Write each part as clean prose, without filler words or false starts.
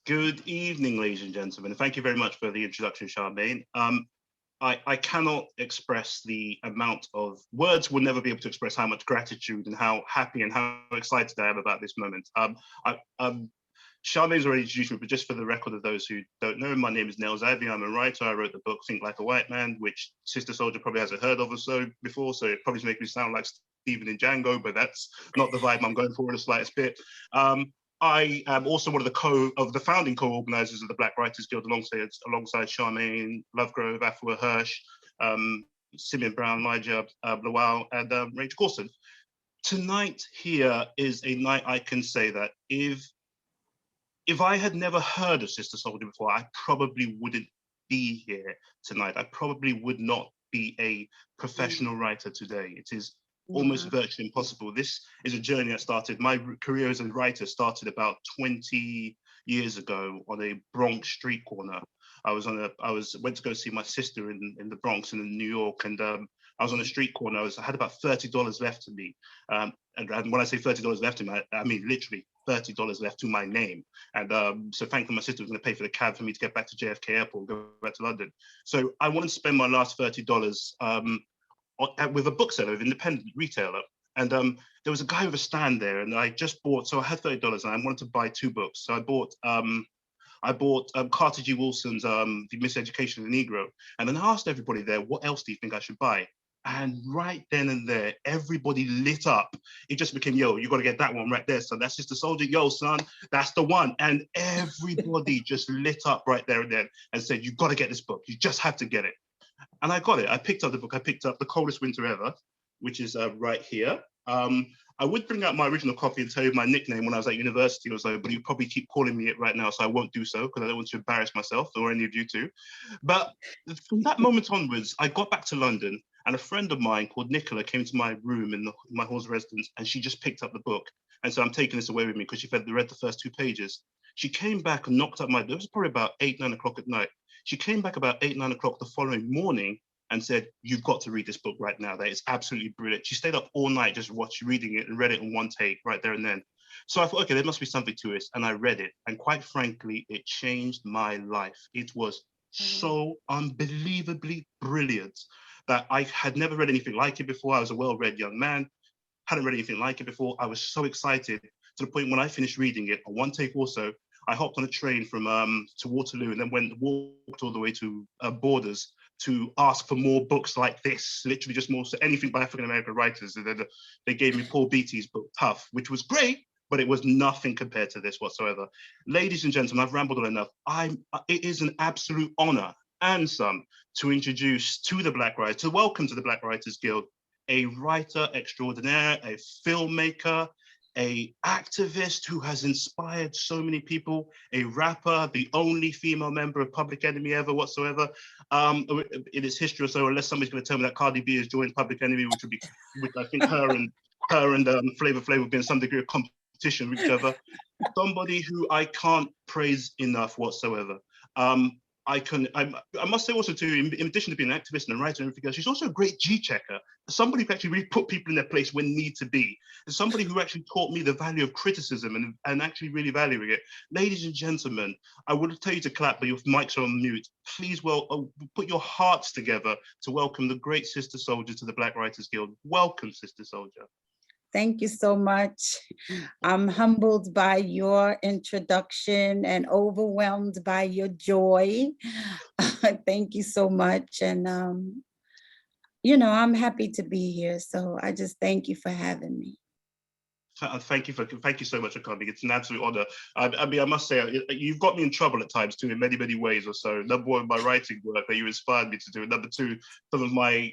Good evening, ladies and gentlemen. Thank you very much for the introduction, Charmaine. I cannot express the amount of words will never be able to express how much gratitude and how happy and how excited I am about this moment. Charmaine's already introduced me, but just for the record of those who don't know, my name is Nels Ivy. I'm a writer. I wrote the book Think Like a White Man, which Sister Soldier probably hasn't heard of or so before, so it probably makes me sound like Stephen in Django, but that's not the vibe I'm going for in the slightest bit. Um, I am also one of the founding co-organizers of the Black Writers Guild alongside Charmaine Lovegrove, Afua Hirsch, Simeon Brown, Elijah Lawal, and Rachel Corson. Tonight here is a night I can say that if I had never heard of Sister Soldier before, I probably wouldn't be here tonight. I probably would not be a professional writer today. It is almost virtually impossible. This is a journey that started, my career as a writer started about 20 years ago on a Bronx street corner. Went to go see my sister in the Bronx and in New York, and I was on a street corner. I had about $30 left to me, and when I say $30 left to me, I mean literally $30 left to my name. And so thankfully my sister was going to pay for the cab for me to get back to JFK Airport and go back to London. So I wanted to spend my last $30 with a bookseller, an independent retailer. And there was a guy with a stand there, and I just bought. So I had $30, and I wanted to buy two books. So I bought Carter G. Woolson's The Miseducation of the Negro, and then I asked everybody there, "What else do you think I should buy?" And right then and there, everybody lit up. It just became, "Yo, you got to get that one right there, son. That's Sister Soldier. Yo, son, that's the one." And everybody just lit up right there and then and said, "You got to get this book. You just have to get it." And I got it. I picked up the book. I picked up The Coldest Winter Ever, which is right here. I would bring out my original copy and tell you my nickname when I was at university or so, but you probably keep calling me it right now, so I won't do so because I don't want to embarrass myself or any of you too. But from that moment onwards, I got back to London, and a friend of mine called Nicola came to my room in my hall's residence, and she just picked up the book. And so I'm taking this away with me because she read the first two pages. She came back and knocked up my door. It was probably about 8, 9 o'clock at night. She came back about 8, 9 o'clock the following morning and said, "You've got to read this book right now. That is absolutely brilliant." She stayed up all night just reading it and read it in one take right there and then. So I thought, okay, there must be something to this. And I read it. And quite frankly, it changed my life. It was so unbelievably brilliant that I had never read anything like it before. I was a well-read young man, hadn't read anything like it before. I was so excited to the point when I finished reading it, on one take also, I hopped on a train from to Waterloo and then walked all the way to Borders to ask for more books like this, literally just more, so anything by African American writers. And they gave me Paul Beatty's book, Tough, which was great, but it was nothing compared to this whatsoever. Ladies and gentlemen, I've rambled on enough. It is an absolute honor and some to introduce to welcome to the Black Writers Guild, a writer extraordinaire, a filmmaker, a activist who has inspired so many people, a rapper, the only female member of Public Enemy ever whatsoever in its history or so, unless somebody's going to tell me that Cardi B has joined Public Enemy, which I think her and Flavor Flav would be in some degree of competition with each other. Somebody who I can't praise enough whatsoever. I must say also too, in addition to being an activist and a writer and everything else, she's also a great G-checker. Somebody who actually really put people in their place when need to be. And somebody who actually taught me the value of criticism and actually really valuing it. Ladies and gentlemen, I would tell you to clap, but your mics are on mute. Please put your hearts together to welcome the great Sister Soldier to the Black Writers Guild. Welcome, Sister Soldier. Thank you so much. I'm humbled by your introduction and overwhelmed by your joy. Thank you so much. And, I'm happy to be here. So I just thank you for having me. Thank you so much for coming. It's an absolute honor. I mean, I must say, you've got me in trouble at times too, in many, many ways or so. Number one, my writing work that you inspired me to do. And number two, some of my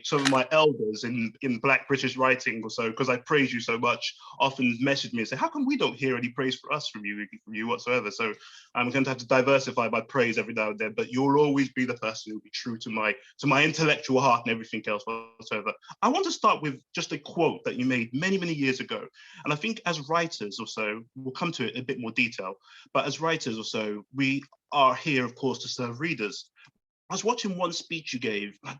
elders in Black British writing or so, because I praise you so much, often message me and say, "How come we don't hear any praise for us from you whatsoever?" So I'm going to have to diversify my praise every now and then. But you'll always be the person who'll be true to my intellectual heart and everything else whatsoever. I want to start with just a quote that you made many, many years ago, and I think as writers or so, we'll come to it in a bit more detail, but as writers or so, we are here, of course, to serve readers. I was watching one speech you gave. I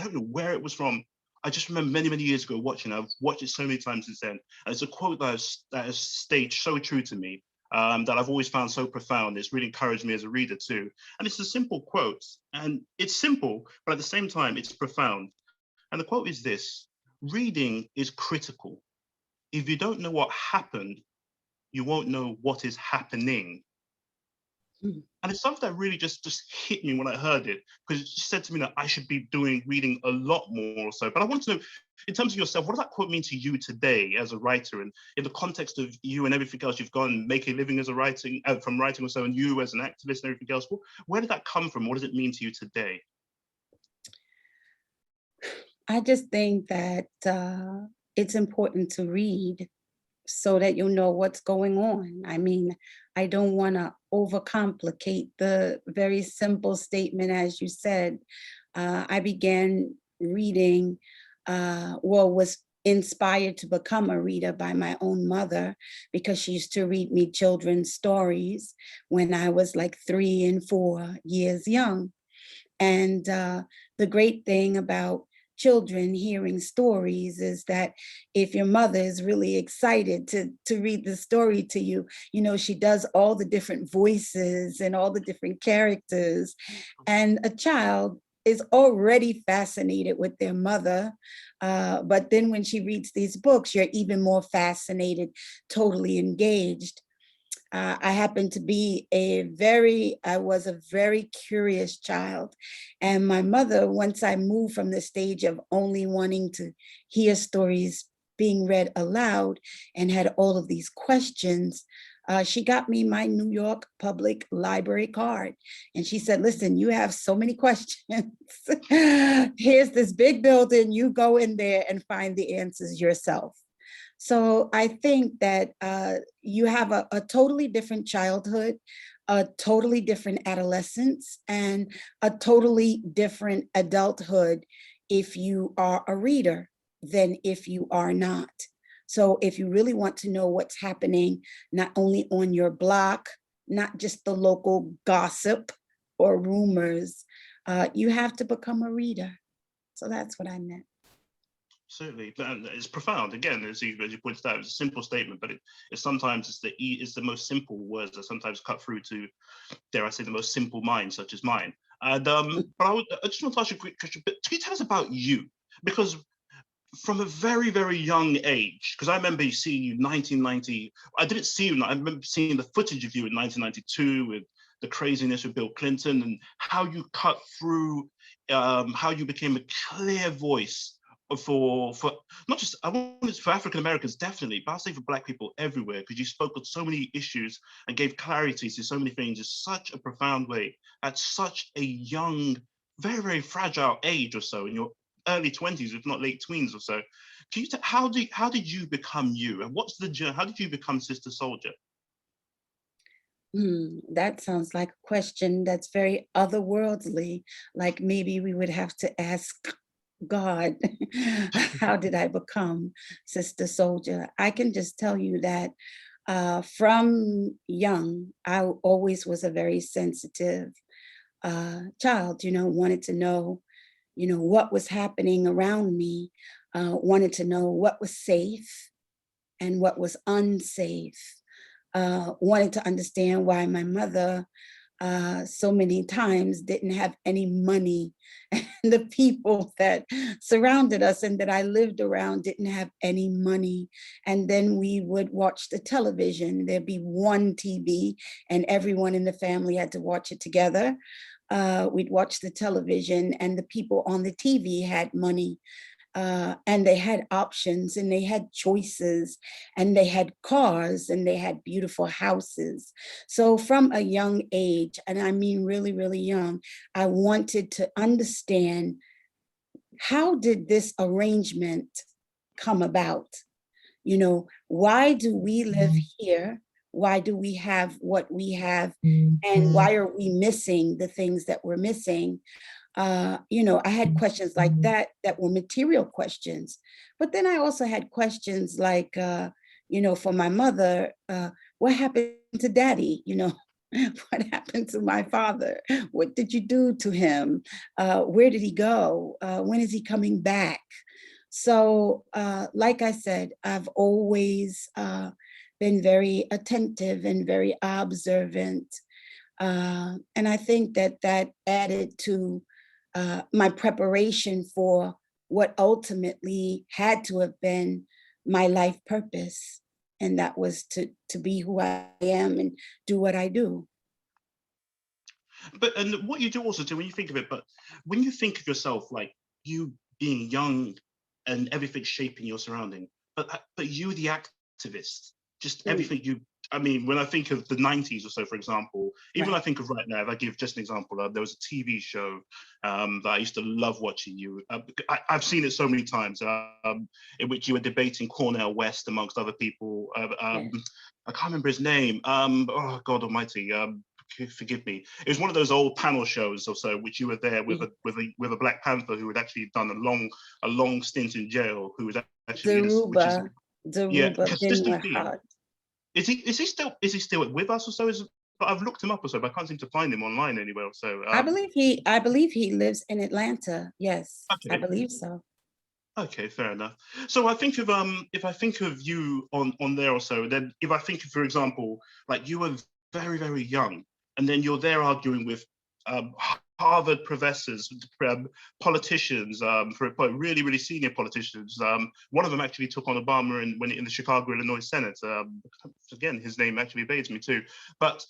don't know where it was from. I just remember many, many years ago watching it. I've watched it so many times since then. And it's a quote that has stayed so true to me. that I've always found so profound. It's really encouraged me as a reader too. And it's a simple quote, and it's simple, but at the same time, it's profound. And the quote is this: reading is critical. If you don't know what happened, you won't know what is happening. Mm. And it's something that really just hit me when I heard it, because it just said to me that I should be reading a lot more so. But I want to know, in terms of yourself, what does that quote mean to you today as a writer, and in the context of you and everything else you've gone, make a living as a writing, from writing or so, and you as an activist and everything else? Where did that come from? What does it mean to you today? I just think that it's important to read so that you'll know what's going on. I mean, I don't want to overcomplicate the very simple statement, as you said. I began reading, was inspired to become a reader by my own mother, because she used to read me children's stories when I was like 3 and 4 years young. And the great thing about children hearing stories is that if your mother is really excited to read the story to you, you know, she does all the different voices and all the different characters. And a child is already fascinated with their mother. But then when she reads these books, you're even more fascinated, totally engaged. I happened to be I was a very curious child. And my mother, once I moved from the stage of only wanting to hear stories being read aloud and had all of these questions, she got me my New York Public Library card. And she said, listen, you have so many questions. Here's this big building, you go in there and find the answers yourself. So I think that you have a totally different childhood, a totally different adolescence, and a totally different adulthood if you are a reader than if you are not. So if you really want to know what's happening, not only on your block, not just the local gossip or rumors, you have to become a reader. So that's what I meant. Certainly, and it's profound. Again, as you pointed out, it's a simple statement, but it's sometimes it's the most simple words that sometimes cut through to, dare I say, the most simple minds, such as mine. And but I just want to ask you a quick question. But can you tell us about you? Because from a very, very young age, because I remember seeing you 1990. I didn't see you. I remember seeing the footage of you in 1992 with the craziness with Bill Clinton and how you cut through, how you became a clear voice for not just, I want for African Americans definitely, but I'll say for Black people everywhere, because you spoke on so many issues and gave clarity to so many things in such a profound way at such a young, very, very fragile age or so, in your early 20s, if not late tweens or so. Can you how did you become you, and what's the journey? How did you become Sister Souljah? That sounds like a question that's very otherworldly. Like maybe we would have to ask God, how did I become Sister Souljah? I can just tell you that from young, I always was a very sensitive child, you know, wanted to know, you know, what was happening around me, wanted to know what was safe and what was unsafe, wanted to understand why my mother so many times didn't have any money, and the people that surrounded us and that I lived around didn't have any money. And then we would watch the television. There'd be one TV and everyone in the family had to watch it together. We'd watch the television and the people on the TV had money, and they had options and they had choices and they had cars and they had beautiful houses. So from a young age, and I mean really, really young, I wanted to understand, how did this arrangement come about? You know, why do we live here? Why do we have what we have? And why are we missing the things that we're missing? You know, I had questions like that that were material questions. But then I also had questions like, you know, for my mother, what happened to daddy? You know, what happened to my father? What did you do to him? Where did he go? When is he coming back? So, like I said, I've always been very attentive and very observant. And I think that that added to my preparation for what ultimately had to have been my life purpose. And that was to be who I am and do what I do. But and what you do also too, when you think of it, but when you think of yourself like you being young and everything shaping your surrounding, but you the activist, just Mm, everything you. I mean, when I think of the 90s or so, for example, even I right. think of right now, if I give just an example, there was a TV show that I used to love watching you. I've seen it so many times, in which you were debating Cornell West amongst other people. Yeah. I can't remember his name. Oh God Almighty. Forgive me. It was one of those old panel shows or so, which you were there with Mm. a Black Panther who had actually done a long stint in jail, who was actually innocent, which is Daruba, yeah, Daruba bin consistent theme. Wahad. Is he still with us or so? But I've looked him up or so, but I can't seem to find him online anywhere. So I believe he lives in Atlanta. Yes, I okay, believe so. okay, fair enough. So I think of if I think of you on there or so, then if I think of, for example, like you were very young, and then you're there arguing with um, Harvard professors, politicians, for really senior politicians. One of them actually took on Obama in the Chicago, Illinois Senate. Again, his name actually evades me too. But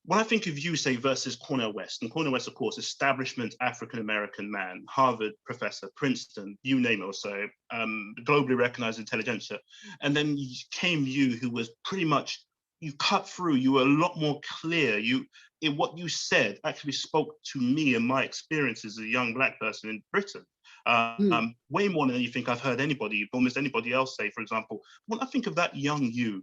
when I think of you, say, versus Cornel West, and Cornel West, of course, establishment African-American man, Harvard professor, Princeton, you name it or so, globally recognized intelligentsia. And then came you, who was pretty much, you cut through, you were a lot more clear. What you said actually spoke to me and my experiences as a young Black person in Britain. Mm. Way more than anything I've heard almost anybody else say, for example. When I think of that young you,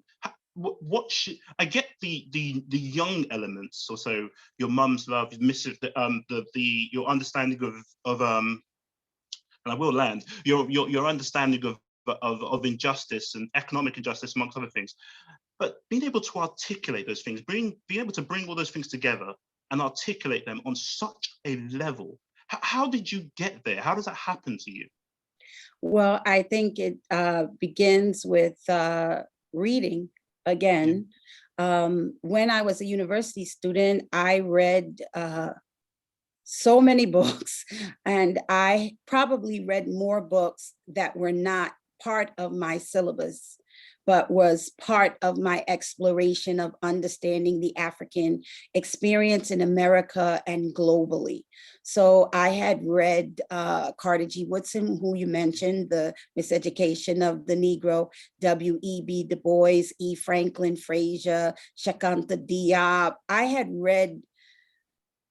what should I get the young elements or so, your mum's love, the your understanding of and I will land your understanding of injustice and economic injustice amongst other things, but being able to articulate those things, being able to bring all those things together and articulate them on such a level. How did you get there? How does that happen to you? Well, I think it begins with reading Yeah. again. When I was a university student, I read so many books, and I probably read more books that were not part of my syllabus, but was part of my exploration of understanding the African experience in America and globally. So I had read Carter G. Woodson, who you mentioned, The Miseducation of the Negro, W.E.B. Du Bois, E. Franklin Frazier, Shakanta Diop. I had read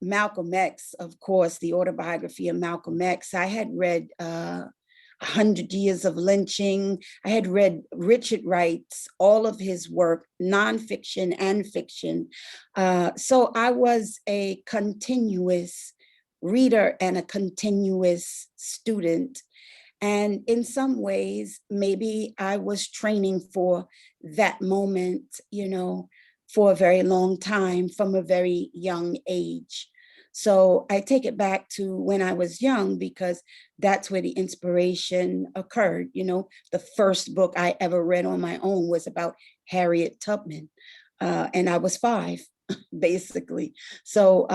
Malcolm X, of course, the autobiography of Malcolm X. I had read 100 Years of Lynching. I had read Richard Wright's, all of his work, nonfiction and fiction. So I was a continuous reader and a continuous student. And in some ways, maybe I was training for that moment, for a very long time from a very young age. So I take it back to when I was young because that's where the inspiration occurred. The first book I ever read on my own was about Harriet Tubman, and I was 5, basically. So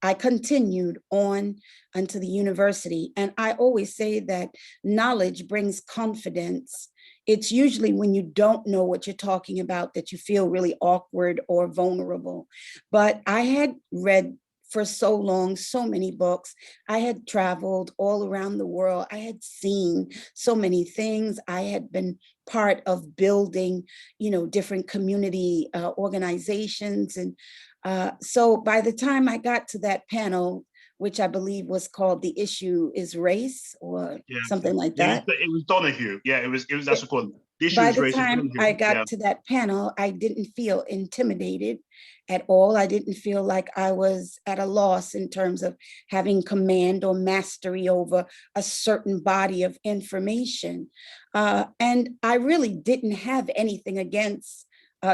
I continued on unto the university. And I always say that knowledge brings confidence. It's usually when you don't know what you're talking about that you feel really awkward or vulnerable. But I had read for so long, so many books. I had traveled all around the world. I had seen so many things. I had been part of building, different community organizations. And so by the time I got to that panel, which I believe was called "The Issue is Race" or Yeah, something like yeah. that. It was Donahue. Yeah, it was that's what called the issue By is the race. Is time Donahue. I Yeah. got to that panel, I didn't feel intimidated at all. I didn't feel like I was at a loss in terms of having command or mastery over a certain body of information. And I really didn't have anything against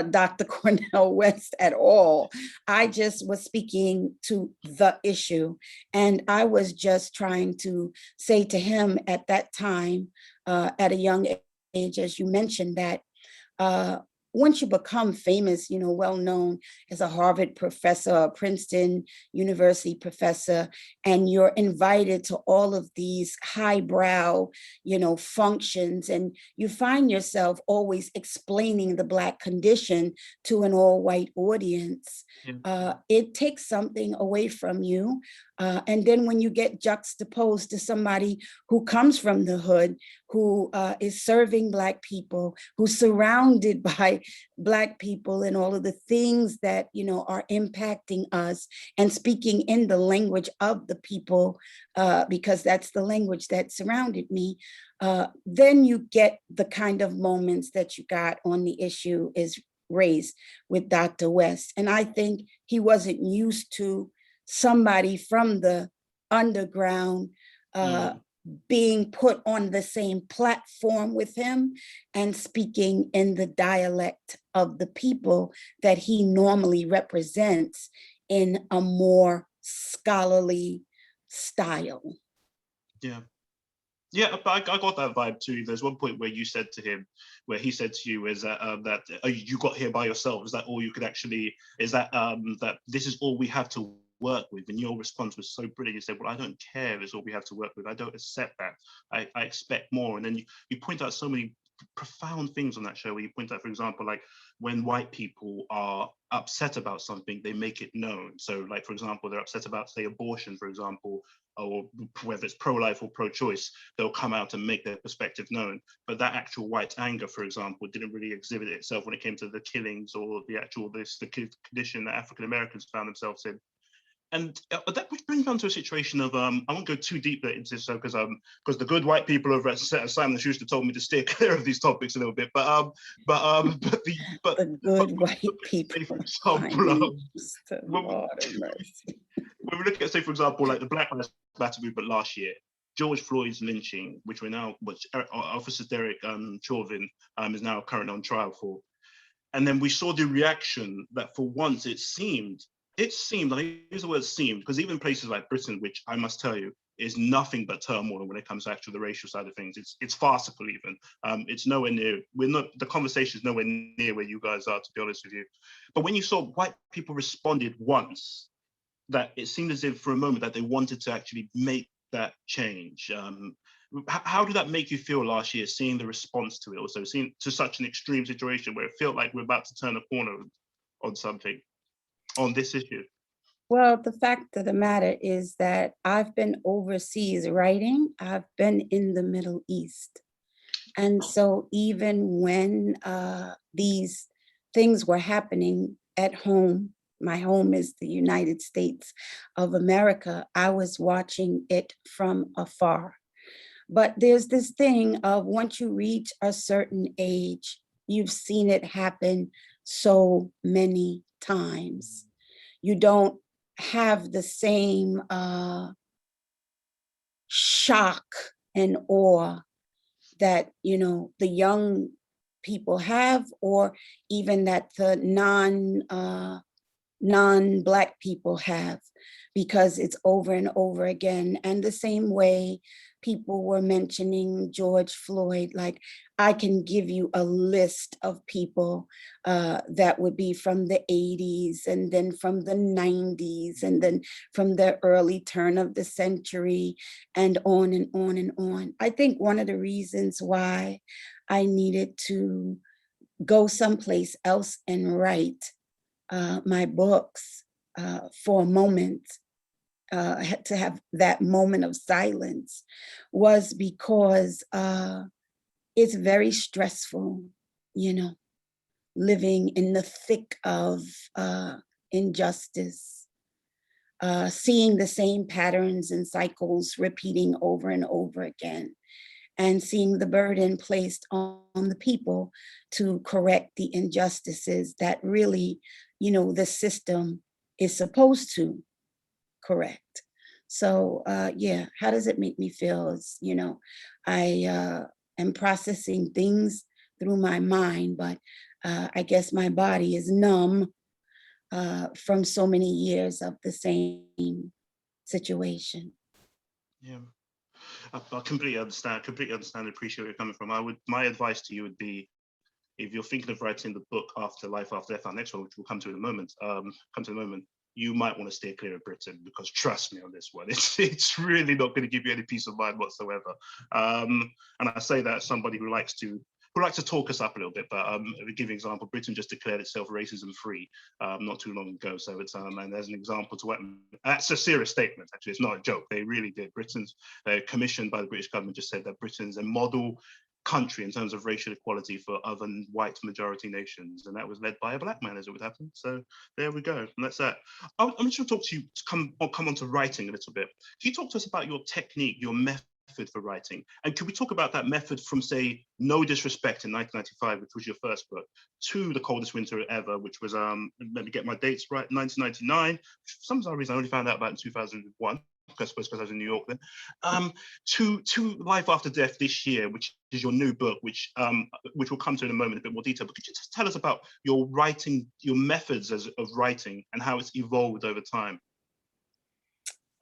Dr. Cornel West at all. I just was speaking to the issue. And I was just trying to say to him at that time, at a young age, as you mentioned, that uh, once you become famous, well known as a Harvard professor, a Princeton University professor, and you're invited to all of these highbrow, functions, and you find yourself always explaining the Black condition to an all-white audience, it takes something away from you. And then when you get juxtaposed to somebody who comes from the hood, who is serving Black people, who's surrounded by Black people and all of the things that, are impacting us, and speaking in the language of the people, because that's the language that surrounded me, then you get the kind of moments that you got on The Issue Is Race with Dr. West. And I think he wasn't used to somebody from the underground being put on the same platform with him and speaking in the dialect of the people that he normally represents in a more scholarly style. Yeah. Yeah, but I got that vibe too. There's one point where you said to him, where he said to you, is that you got here by yourself? Is that all you could actually? Is that that this is all we have to work with? And your response was so brilliant. You said, "Well, I don't care. It's all we have to work with. I don't accept that. I expect more." And then you point out so many profound things on that show, where you point out, for example, like when white people are upset about something, they make it known. So, like, for example, they're upset about, say, abortion, for example, or whether it's pro-life or pro-choice, they'll come out and make their perspective known. But that actual white anger, for example, didn't really exhibit itself when it came to the killings or the condition that African Americans found themselves in. And that would bring down to a situation of I won't go too deep into this, because the good white people over at Simon & Schuster told me to steer clear of these topics a little bit. But the good white people. For example, when we look at, say, for example, like the Black Lives Matter movement last year, George Floyd's lynching, which Officer Derek Chauvin is now currently on trial for, and then we saw the reaction that for once it seemed, I use the word seemed, because even places like Britain, which I must tell you is nothing but turmoil when it comes to actually the racial side of things. It's farcical even. It's nowhere near, the conversation is nowhere near where you guys are, to be honest with you. But when you saw white people responded once, that it seemed as if for a moment that they wanted to actually make that change. How did that make you feel last year, seeing the response to it, also seeing to such an extreme situation where it felt like we're about to turn a corner on something, on this issue? Well, the fact of the matter is that I've been overseas writing. I've been in the Middle East. And so even when these things were happening at home, my home is the United States of America, I was watching it from afar. But there's this thing of once you reach a certain age, you've seen it happen so many times. You don't have the same shock and awe that, the young people have, or even that the non-Black people have, because it's over and over again. And the same way people were mentioning George Floyd, like I can give you a list of people that would be from the 80s, and then from the 90s, and then from the early turn of the century, and on and on and on. I think one of the reasons why I needed to go someplace else and write my books for a moment, had to have that moment of silence, was because it's very stressful, living in the thick of injustice, seeing the same patterns and cycles repeating over and over again, and seeing the burden placed on the people to correct the injustices that really, the system is supposed to correct. So yeah, how does it make me feel? It's, I am processing things through my mind, but I guess my body is numb from so many years of the same situation. Yeah. I completely understand and appreciate where you're coming from. My advice to you would be, if you're thinking of writing the book After Life After Death, our next one, which we'll come to in a moment, you might want to steer clear of Britain, because trust me on this one, it's really not going to give you any peace of mind whatsoever. And I say that as somebody who likes to talk us up a little bit, but to give you an example, Britain just declared itself racism free not too long ago. So it's and there's an example to what, that's a serious statement, actually, it's not a joke. They really did. Britain's commissioned by the British government just said that Britain's a model country in terms of racial equality for other white majority nations, and that was led by a black man, as it would happen. So there we go, and that's that. I'm just going to talk to you, come on to writing a little bit. Can you talk to us about your technique, your method for writing, and can we talk about that method from, say, No Disrespect in 1995, which was your first book, to The Coldest Winter Ever, which was let me get my dates right, 1999. For some reason I only found out about in 2001, I suppose because I was in New York then, to Life After Death this year, which is your new book, which we'll come to in a moment in a bit more detail. But could you just tell us about your writing, your methods of writing, and how it's evolved over time?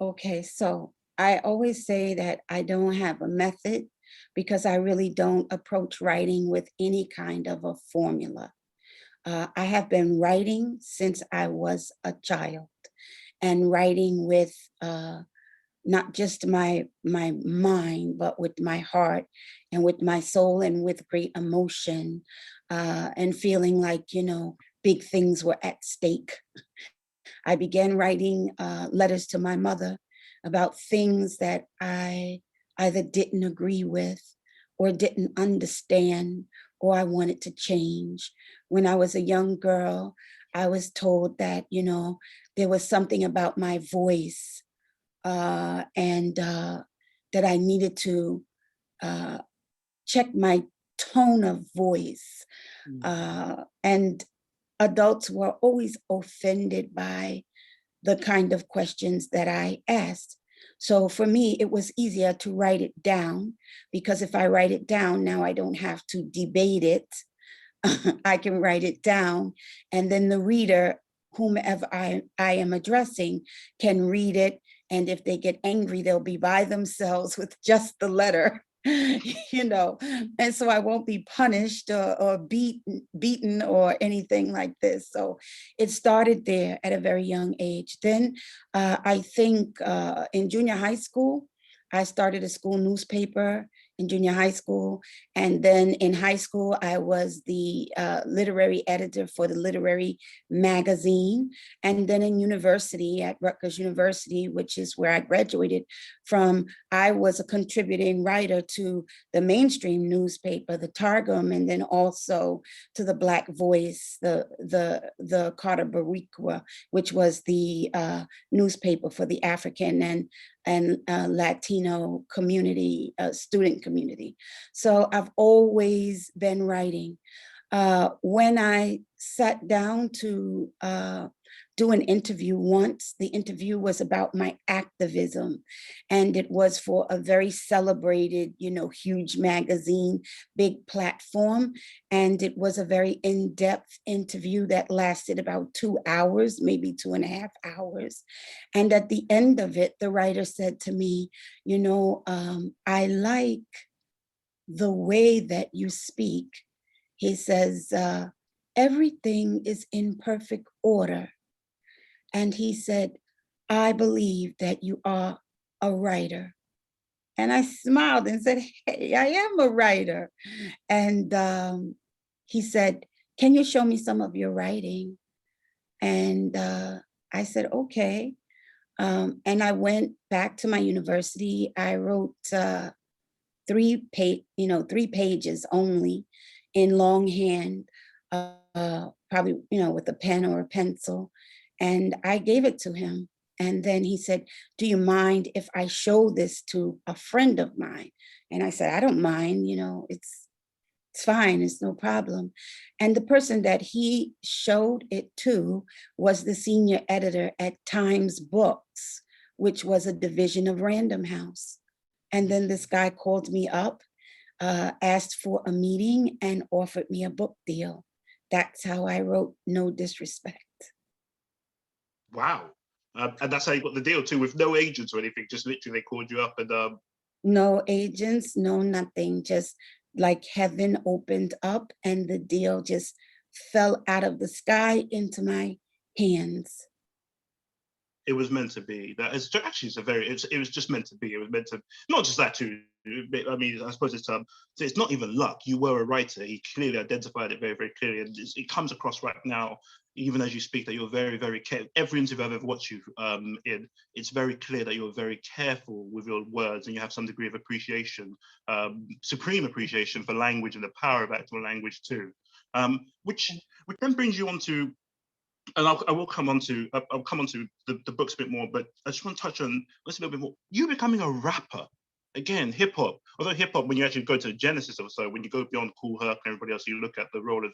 Okay, so I always say that I don't have a method because I really don't approach writing with any kind of a formula. I have been writing since I was a child, and writing with not just my mind, but with my heart and with my soul and with great emotion, and feeling like, big things were at stake. I began writing letters to my mother about things that I either didn't agree with or didn't understand or I wanted to change. When I was a young girl, I was told that, there was something about my voice and that I needed to uh, check my tone of voice. And adults were always offended by the kind of questions that I asked. So for me, it was easier to write it down, because if I write it down, now I don't have to debate it. I can write it down, and then the reader, whomever I am addressing, can read it. And if they get angry, they'll be by themselves with just the letter. And so I won't be punished or beaten or anything like this. So it started there at a very young age. Then I think in junior high school, I started a school newspaper in junior high school. And then in high school, I was the literary editor for the literary magazine. And then in university, at Rutgers University, which is where I graduated from, I was a contributing writer to the mainstream newspaper, the Targum, and then also to the Black Voice, the Carter Barikwa, which was the newspaper for the African and Latino community, student community. So I've always been writing. When I sat down to do an interview once, the interview was about my activism, and it was for a very celebrated, huge magazine, big platform. And it was a very in-depth interview that lasted about 2 hours, maybe 2.5 hours. And at the end of it, the writer said to me, I like the way that you speak. He says, everything is in perfect order. And he said, I believe that you are a writer. And I smiled and said, hey, I am a writer. And he said, can you show me some of your writing? And I said, okay. And I went back to my university. I wrote 3 pages only in longhand, probably, with a pen or a pencil. And I gave it to him. And then he said, do you mind if I show this to a friend of mine? And I said, I don't mind, it's fine, it's no problem. And the person that he showed it to was the senior editor at Times Books, which was a division of Random House. And then this guy called me up, asked for a meeting, and offered me a book deal. That's how I wrote No Disrespect. Wow. And that's how you got the deal too, with no agents or anything, just literally they called you up and No agents, no nothing, just like heaven opened up and the deal just fell out of the sky into my hands. It was meant to be. That is actually, it was just meant to be. It was meant to, not just that too. I mean, I suppose it's not even luck. You were a writer. He clearly identified it very, very clearly, and it comes across right now, even as you speak, that you're very, very careful. Every interview I've ever watched you in, it's very clear that you're very careful with your words, and you have some degree of appreciation, supreme appreciation for language and the power of actual language too. Which then brings you on to, and I will come on to the books a bit more, but I just want to touch on just a little bit more. You becoming a rapper, again, hip hop. Although hip hop, when you actually go to the genesis of so, when you go beyond Kool Herc and everybody else, you look at the role of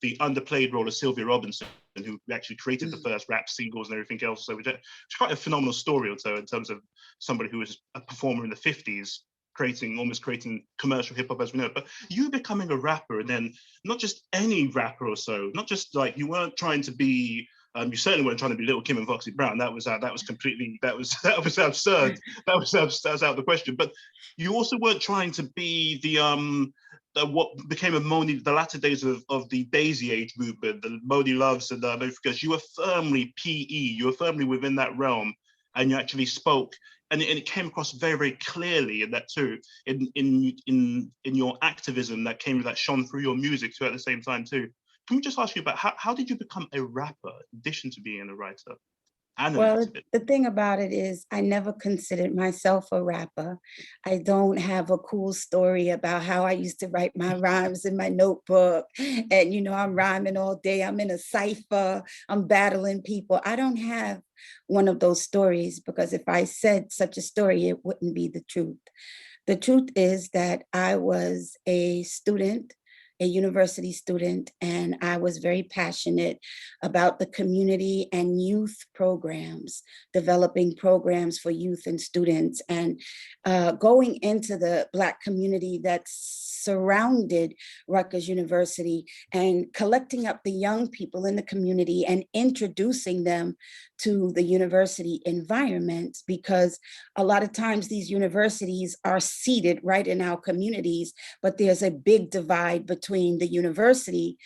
the underplayed role of Sylvia Robinson, who actually created the first rap singles and everything else. So it's quite a phenomenal story also in terms of somebody who was a performer in the 50s. Almost creating commercial hip hop as we know it. But you becoming a rapper, and then not just any rapper or so, not just like you weren't trying to be, you certainly weren't trying to be Little Kim and Foxy Brown. That was completely, that was absurd. That was out of the question. But you also weren't trying to be the what became the latter days of the Daisy Age movement, the Modi Loves, and because you were firmly PE, you were firmly within that realm, and you actually spoke. And it came across very, very clearly in that too, in your activism that shone through your music too at the same time too. Can we just ask you about how did you become a rapper in addition to being a writer and an Well, activist? the thing about it is I never considered myself a rapper. I don't have a cool story about how I used to write my rhymes in my notebook. And, I'm rhyming all day. I'm in a cipher. I'm battling people. I don't have one of those stories, because if I said such a story, it wouldn't be the truth. The truth is that I was a university student, and I was very passionate about the community and youth programs, developing programs for youth and students, and going into the Black community that surrounded Rutgers University and collecting up the young people in the community and introducing them to the university environment, because a lot of times these universities are seated right in our communities, but there's a big divide between the university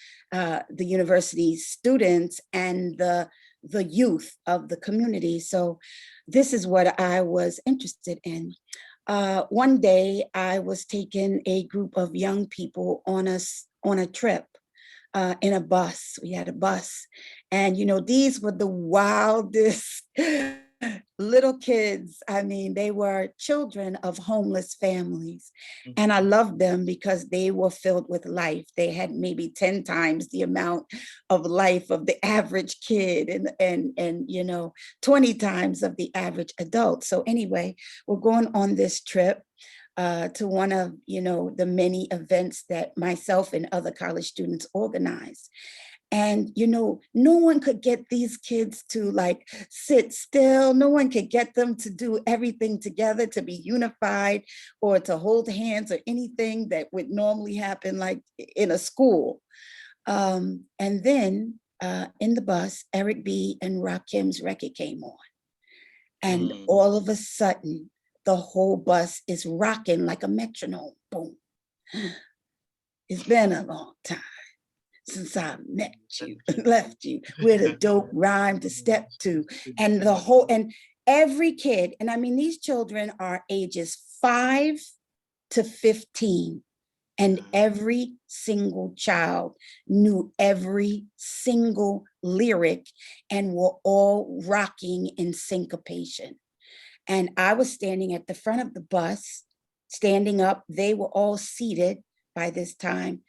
students and the youth of the community. So this is what I was interested in. One day I was taking a group of young people on a trip in a bus. We had a bus, and these were the wildest little kids. I mean, they were children of homeless families, and I loved them because they were filled with life. They had maybe 10 times the amount of life of the average kid, and 20 times of the average adult. So anyway, we're going on this trip to one of the many events that myself and other college students organized. And no one could get these kids to like sit still. No one could get them to do everything together, to be unified, or to hold hands, or anything that would normally happen like in a school. And then in the bus, Eric B. and Rakim's record came on. And all of a sudden, the whole bus is rocking like a metronome. Boom. It's been a long time since I met you, left you with a dope rhyme to step to. And every kid, and I mean, these children are ages 5 to 15. And every single child knew every single lyric and were all rocking in syncopation. And I was standing at the front of the bus, standing up. They were all seated by this time.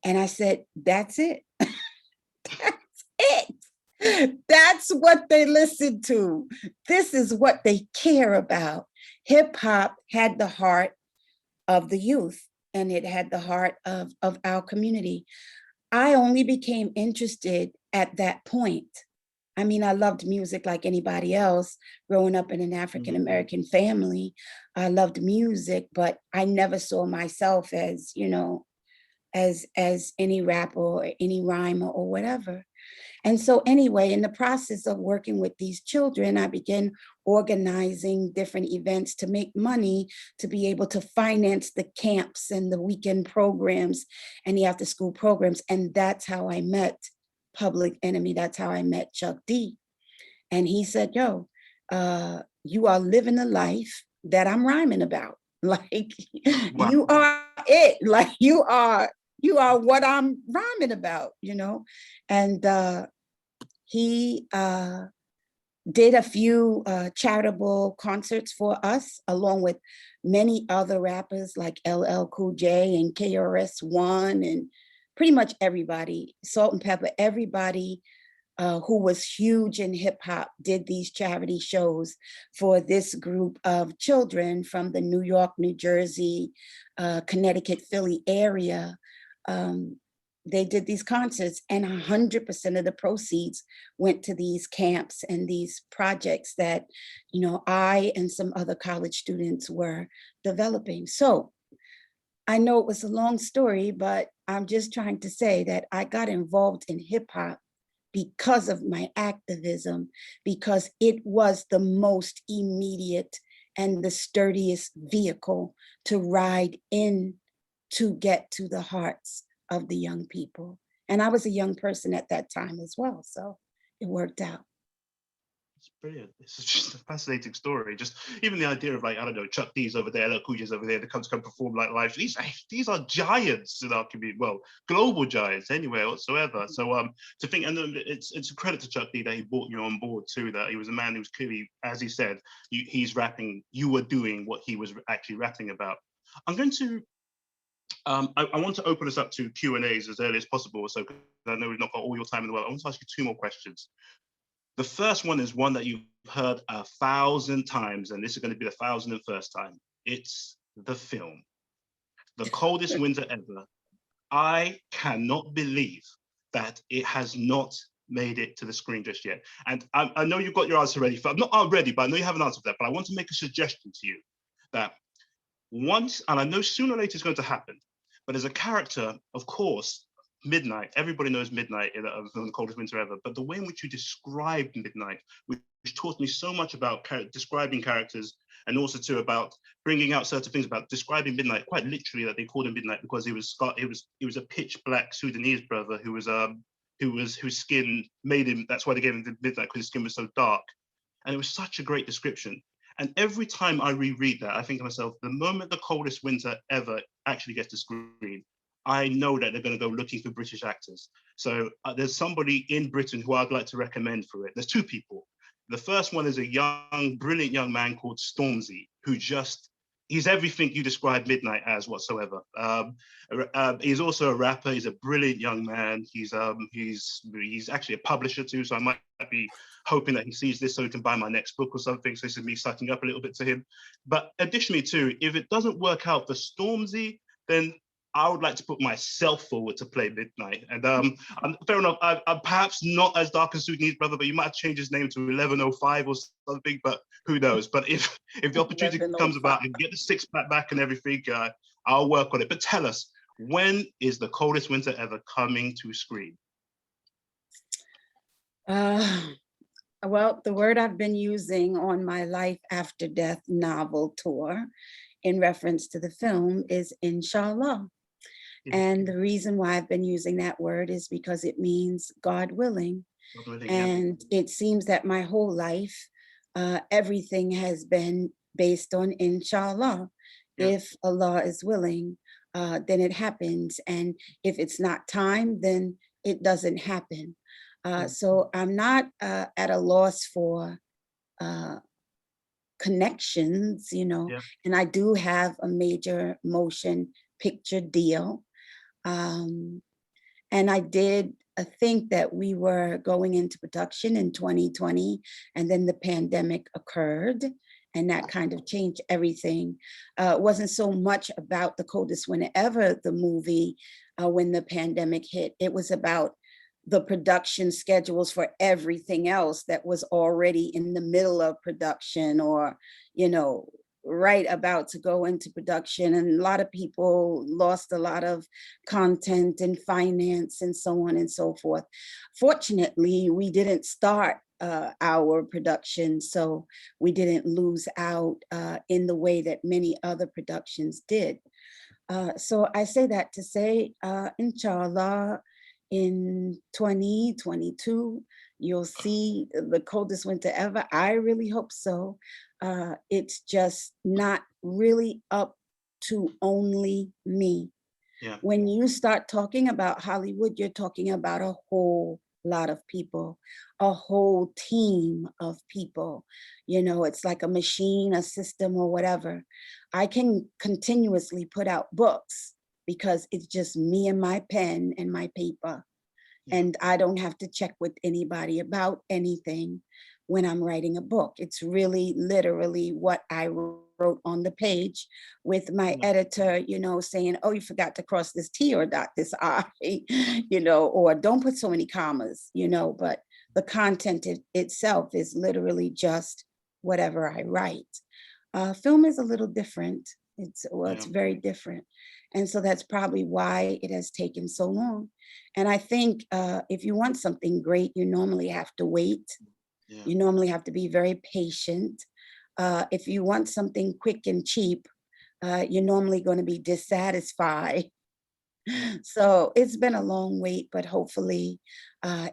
And I said, that's it. That's it. That's what they listen to. This is what they care about. Hip hop had the heart of the youth, and it had the heart of our community. I only became interested at that point. I mean, I loved music like anybody else. Growing up in an African American family, I loved music, but I never saw myself as, as any rapper or any rhymer or whatever. And so anyway, in the process of working with these children, I began organizing different events to make money to be able to finance the camps and the weekend programs and the after school programs. And that's how I met Public Enemy. That's how I met Chuck D. And he said, yo, you are living a life that I'm rhyming about. Like Wow. you are it. Like you are what I'm rhyming about, you know? And he did a few charitable concerts for us, along with many other rappers like LL Cool J and KRS-One and pretty much everybody, Salt and Pepper, everybody who was huge in hip hop did these charity shows for this group of children from the New York, New Jersey, Connecticut, Philly area. They did these concerts, and 100% of the proceeds went to these camps and these projects that, you know, I and some other college students were developing. So I know it was a long story, but I'm just trying to say that I got involved in hip hop because of my activism, because it was the most immediate and the sturdiest vehicle to ride in to get to the hearts of the young people. And I was a young person at that time as well, so it worked out. It's brilliant. It's just a fascinating story. Just even the idea of, like, I don't know, Chuck D's over there, LL Cool J's over there, they come to perform like live. These are giants in our community. Well, global giants anywhere whatsoever. So to think, and it's a credit to Chuck D that he brought you on board too. That he was a man who was clearly, as he said, he's rapping. You were doing what he was actually rapping about. I'm going to. I want to open us up to Q&As as early as possible. So I know we've not got all your time in the world. I want to ask you two more questions. The first one is one that you've heard 1,000 times, and this is going to be the 1,001st time. It's the film, The Coldest Winter Ever. I cannot believe that it has not made it to the screen just yet. And I know you've got your answer ready. I'm not ready, but I know you have an answer for that. But I want to make a suggestion to you that once, and I know sooner or later it's going to happen, but as a character, of course, Midnight, everybody knows Midnight in The Coldest Winter Ever, but the way in which you described Midnight, which taught me so much about describing characters, and also too about bringing out certain things about describing Midnight, quite literally, that they called him Midnight because he was a pitch black Sudanese brother whose skin made him, that's why they gave him the Midnight, because his skin was so dark. And it was such a great description. And every time I reread that, I think to myself, the moment The Coldest Winter Ever actually gets to screen, I know that they're going to go looking for British actors. So there's somebody in Britain who I'd like to recommend for it. There's two people. The first one is a young, brilliant young man called Stormzy, who he's everything you describe Midnight as whatsoever. He's also a rapper. He's a brilliant young man. He's actually a publisher too, so I might be hoping that he sees this so he can buy my next book or something. So this is me sucking up a little bit to him. But additionally too, if it doesn't work out for Stormzy, then I would like to put myself forward to play Midnight. And fair enough, I'm perhaps not as dark as Sudanese brother, but you might change his name to 1105 or something, but who knows? But if the opportunity comes about and get the six-pack back and everything, I'll work on it. But tell us, when is The Coldest Winter Ever coming to screen? Well, the word I've been using on my Life After Death novel tour in reference to the film is inshallah. And the reason why I've been using that word is because it means God willing. And it seems that my whole life, everything has been based on inshallah. Yeah. If Allah is willing, then it happens. And if it's not time, then it doesn't happen. So I'm not at a loss for connections, you know, yeah. And I do have a major motion picture deal. And I did think that we were going into production in 2020, and then the pandemic occurred, and that kind of changed everything. It wasn't so much about The Coldest Winter Ever, the movie, when the pandemic hit. It was about the production schedules for everything else that was already in the middle of production, or, you know, right about to go into production, and a lot of people lost a lot of content and finance and so on and so forth. Fortunately, we didn't start our production, so we didn't lose out in the way that many other productions did. So I say that to say, inshallah, in 2022, you'll see the coldest winter ever. I really hope so. It's just not really up to only me. Yeah. When you start talking about Hollywood, you're talking about a whole lot of people, a whole team of people. You know, it's like a machine, a system, or whatever. I can continuously put out books because it's just me and my pen and my paper. Yeah. And I don't have to check with anybody about anything when I'm writing a book. It's really literally what I wrote on the page with my Yeah. editor, you know, saying, oh, you forgot to cross this T or dot this I, you know, or don't put so many commas, you know, but the content itself is literally just whatever I write. Film is a little different. It's Yeah. very different. And so that's probably why it has taken so long. And I think if you want something great, you normally have to wait. Yeah. You normally have to be very patient. If you want something quick and cheap, you're normally going to be dissatisfied. Yeah. So it's been a long wait, but hopefully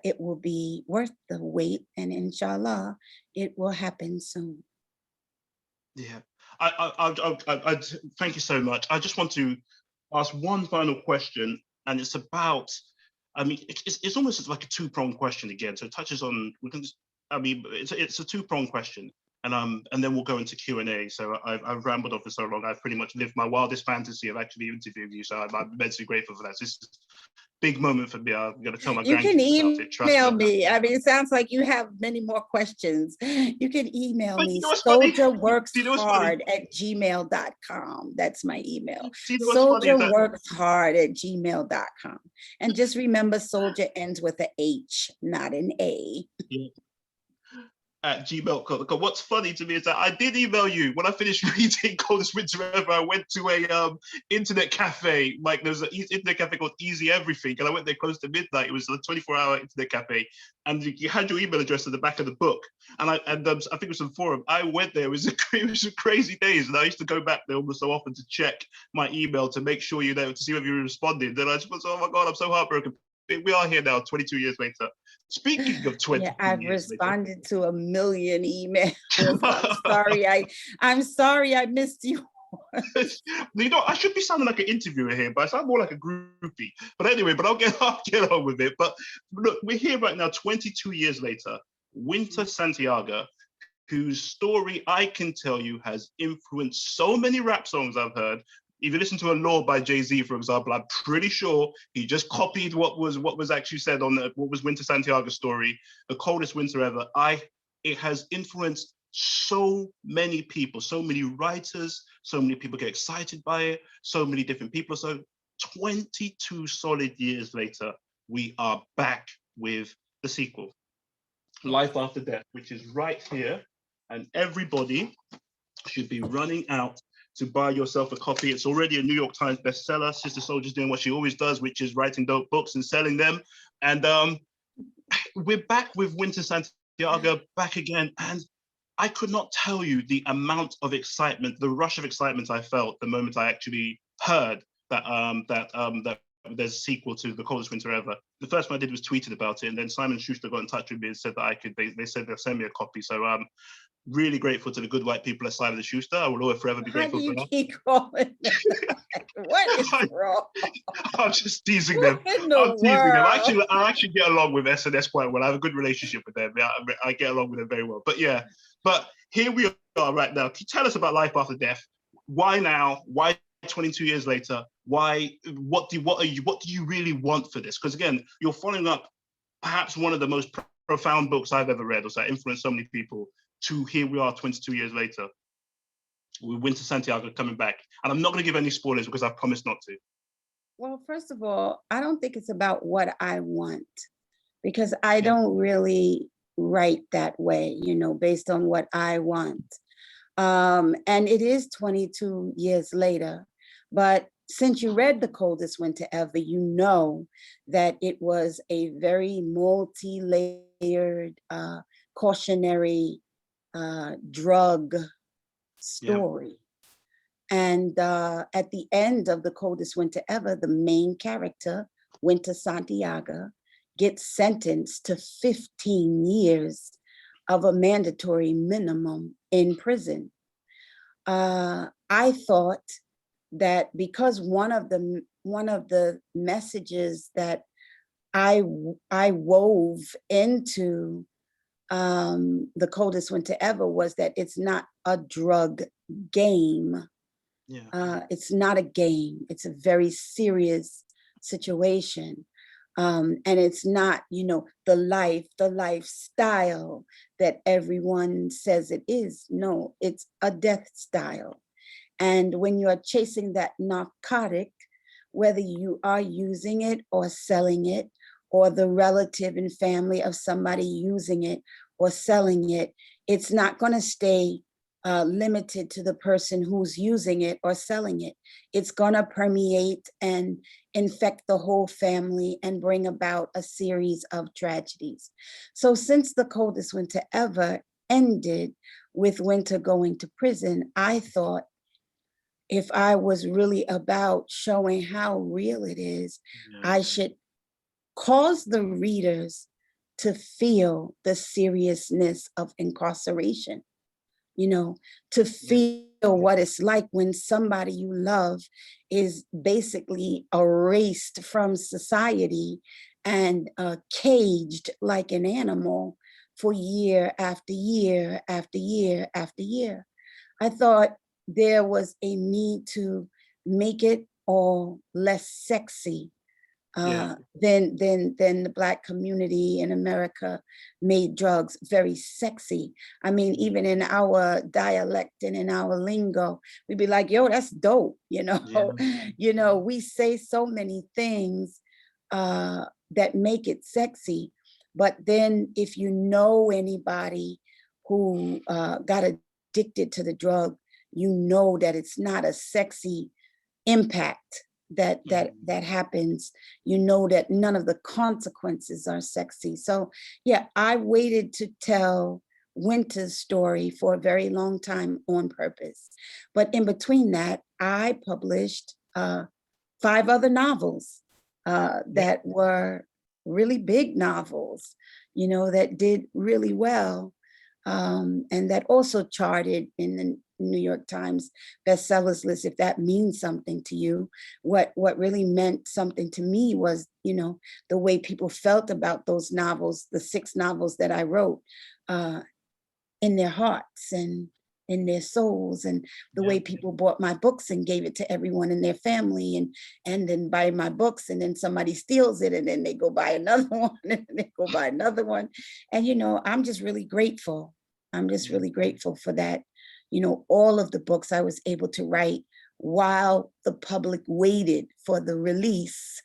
it will be worth the wait. And inshallah, it will happen soon. Yeah. I thank you so much. I just want to ask one final question, and it's about. I mean, it's almost like a two-pronged question again. So it touches on. We can. I mean, it's a two-pronged question, and then we'll go into Q&A. So I've rambled on for so long. I've pretty much lived my wildest fantasy of actually interviewing you. So I'm immensely grateful for that. This is a big moment for me. I'm going to tell my You can grandkids about it. Trust email me. me. I mean, it sounds like you have many more questions. You can email But you me, know what's funny? Do you know what's funny? soldierworkshard@gmail.com. That's my email. Do you know what's funny is that Soldierworkshard@gmail.com. And just remember, soldier ends with a H, not an A. yeah, at gmail.com. What's funny to me is that I did email you when I finished reading Coldest Winter Ever. I went to a internet cafe, like there's an internet cafe called Easy Everything, and I went there close to midnight. It was a 24-hour internet cafe, and you had your email address at the back of the book. And I think it was some forum. I went there. It was a crazy days, and I used to go back there almost so often to check my email to make sure to see whether you responded. Then I just was, oh my god, I'm so heartbroken. We are here now, 22 years later. Speaking of Yeah, 22 I've years later. responded to a million emails. I'm sorry I missed you. You know, I should be sounding like an interviewer here, but I sound more like a groupie. But anyway, I'll get on with it. But look, we're here right now, 22 years later. Winter Santiago, whose story I can tell you has influenced so many rap songs I've heard. If you listen to a Law by Jay-Z, for example, I'm pretty sure he just copied what was actually said on what was Winter Santiago's story, the coldest winter ever. It has influenced so many people, so many writers, so many people get excited by it, so many different people. So 22 solid years later, we are back with the sequel, Life After Death, which is right here, and everybody should be running out to buy yourself a copy. It's already a New York Times bestseller. Sister Soldier's doing what she always does, which is writing dope books and selling them. And we're back with Winter Santiago, back again. And I could not tell you the amount of excitement, the rush of excitement I felt the moment I actually heard that there's a sequel to The Coldest Winter Ever. The first one I did was tweeted about it, and then Simon Schuster got in touch with me and said that I could. They said they'll send me a copy. So really grateful to the good white people at Simon and Schuster. I will always forever be How grateful do you for that. keep calling them? What is wrong? I'm just teasing them. In the I'm teasing them. world? I actually get along with SNS quite well. I have a good relationship with them. I get along with them very well. But yeah, but here we are right now. Can you tell us about Life After Death? Why now? Why 22 years later? Why? What do you really want for this? Because again, you're following up perhaps one of the most profound books I've ever read, or that influenced so many people. To here we are 22 years later with Winter Santiago coming back. And I'm not going to give any spoilers because I've promised not to. Well, first of all, I don't think it's about what I want, because I Yeah. don't really write that way, you know, based on what I want. And it is 22 years later. But since you read The Coldest Winter Ever, you know that it was a very multi-layered, cautionary drug story. And at the end of The Coldest Winter Ever, the main character, Winter Santiago, gets sentenced to 15 years of a mandatory minimum in prison. I thought that because one of the messages that I wove into The Coldest Winter Ever was that it's not a drug game. It's not a game. It's a very serious situation. And it's not, the lifestyle that everyone says it is. No, it's a death style. And when you are chasing that narcotic, whether you are using it or selling it, or the relative and family of somebody using it or selling it, it's not going to stay limited to the person who's using it or selling it. It's going to permeate and infect the whole family and bring about a series of tragedies. So since The Coldest Winter Ever ended with Winter going to prison, I thought if I was really about showing how real it is, I should cause the readers to feel the seriousness of incarceration, to feel what it's like when somebody you love is basically erased from society and caged like an animal for year after year after year after year. I thought there was a need to make it all less sexy than the Black community in America made drugs very sexy. I mean, even in our dialect and in our lingo, we'd be like, yo, that's dope, we say so many things that make it sexy. But then if you know anybody who got addicted to the drug, you know that it's not a sexy impact that happens. You know that none of the consequences are sexy. So yeah, I waited to tell Winter's story for a very long time on purpose. But in between that, I published 5 other novels that were really big novels, that did really well. And that also charted in the New York Times bestsellers list, if that means something to you. What really meant something to me was, the way people felt about those novels, the 6 novels that I wrote, in their hearts and in their souls, and the way people bought my books and gave it to everyone in their family, and then buy my books, and then somebody steals it, and then they go buy another one, and then they go buy another one. And, I'm just really grateful. I'm just really grateful for that. All of the books I was able to write while the public waited for the release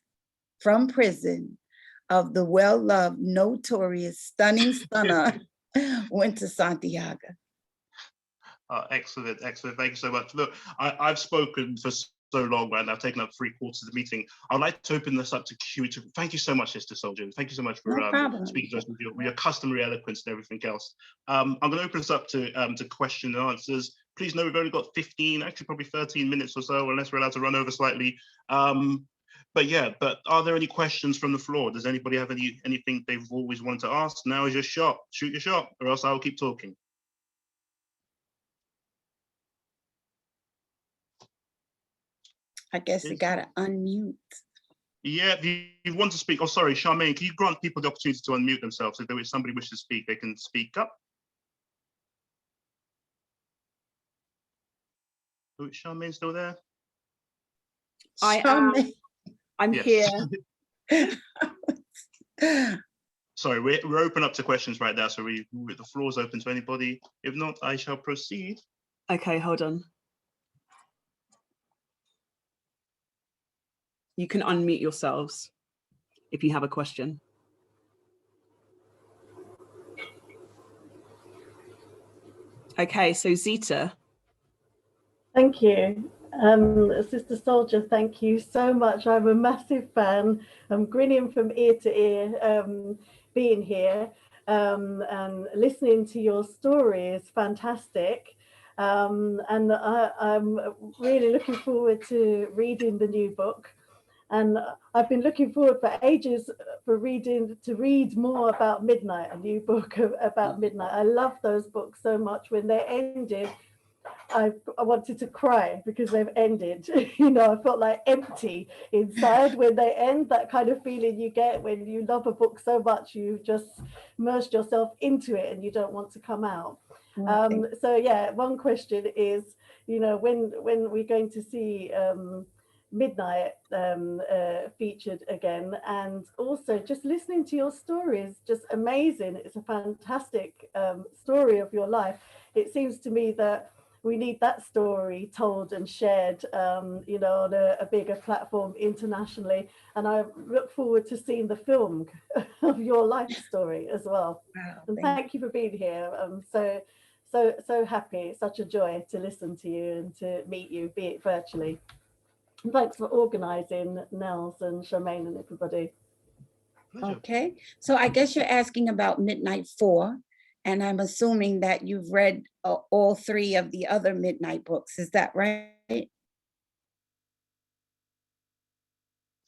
from prison of the well-loved, notorious, stunning stunner, Winter Santiago. Excellent. Thank you so much. Look, I've spoken for so long, and I've taken up 3/4 of the meeting. I'd like to open this up to Q. Thank you so much, Sister Souljah. Thank you so much for speaking to us with your customary eloquence and everything else. I'm going to open this up to question and answers. Please know we've only got 15, actually probably 13 minutes or so, unless we're allowed to run over slightly. But are there any questions from the floor? Does anybody have anything they've always wanted to ask? Now is your shot. Shoot your shot, or else I'll keep talking. I guess you gotta unmute. Yeah, if you want to speak. Oh, sorry, Charmaine, can you grant people the opportunity to unmute themselves? If there is somebody wishes to speak, they can speak up. Oh, is Charmaine still there? I'm here. Sorry, we're open up to questions right now, so the floor is open to anybody. If not, I shall proceed. Okay, hold on. You can unmute yourselves if you have a question. Okay, so Zita, Thank you. Sister Souljah, thank you so much. I'm a massive fan. I'm grinning from ear to ear being here, and listening to your story is fantastic. And I'm really looking forward to reading the new book. And I've been looking forward for ages to read more about Midnight, a new book about Midnight. I love those books so much. When they ended, I wanted to cry because they've ended. You know, I felt like empty inside when they end. That kind of feeling you get when you love a book so much, you just immersed yourself into it and you don't want to come out. So yeah, one question is, you know, when we're going to see Midnight featured again, and also just listening to your story is just amazing. It's a fantastic story of your life. It seems to me that we need that story told and shared, you know, on a bigger platform internationally. And I look forward to seeing the film of your life story as well. Wow, and thank you for being here. I'm so happy. Such a joy to listen to you and to meet you, be it virtually. And thanks for organising, Nels and Charmaine and everybody. Pleasure. Okay, so I guess you're asking about Midnight 4, and I'm assuming that you've read all 3 of the other Midnight books. Is that right?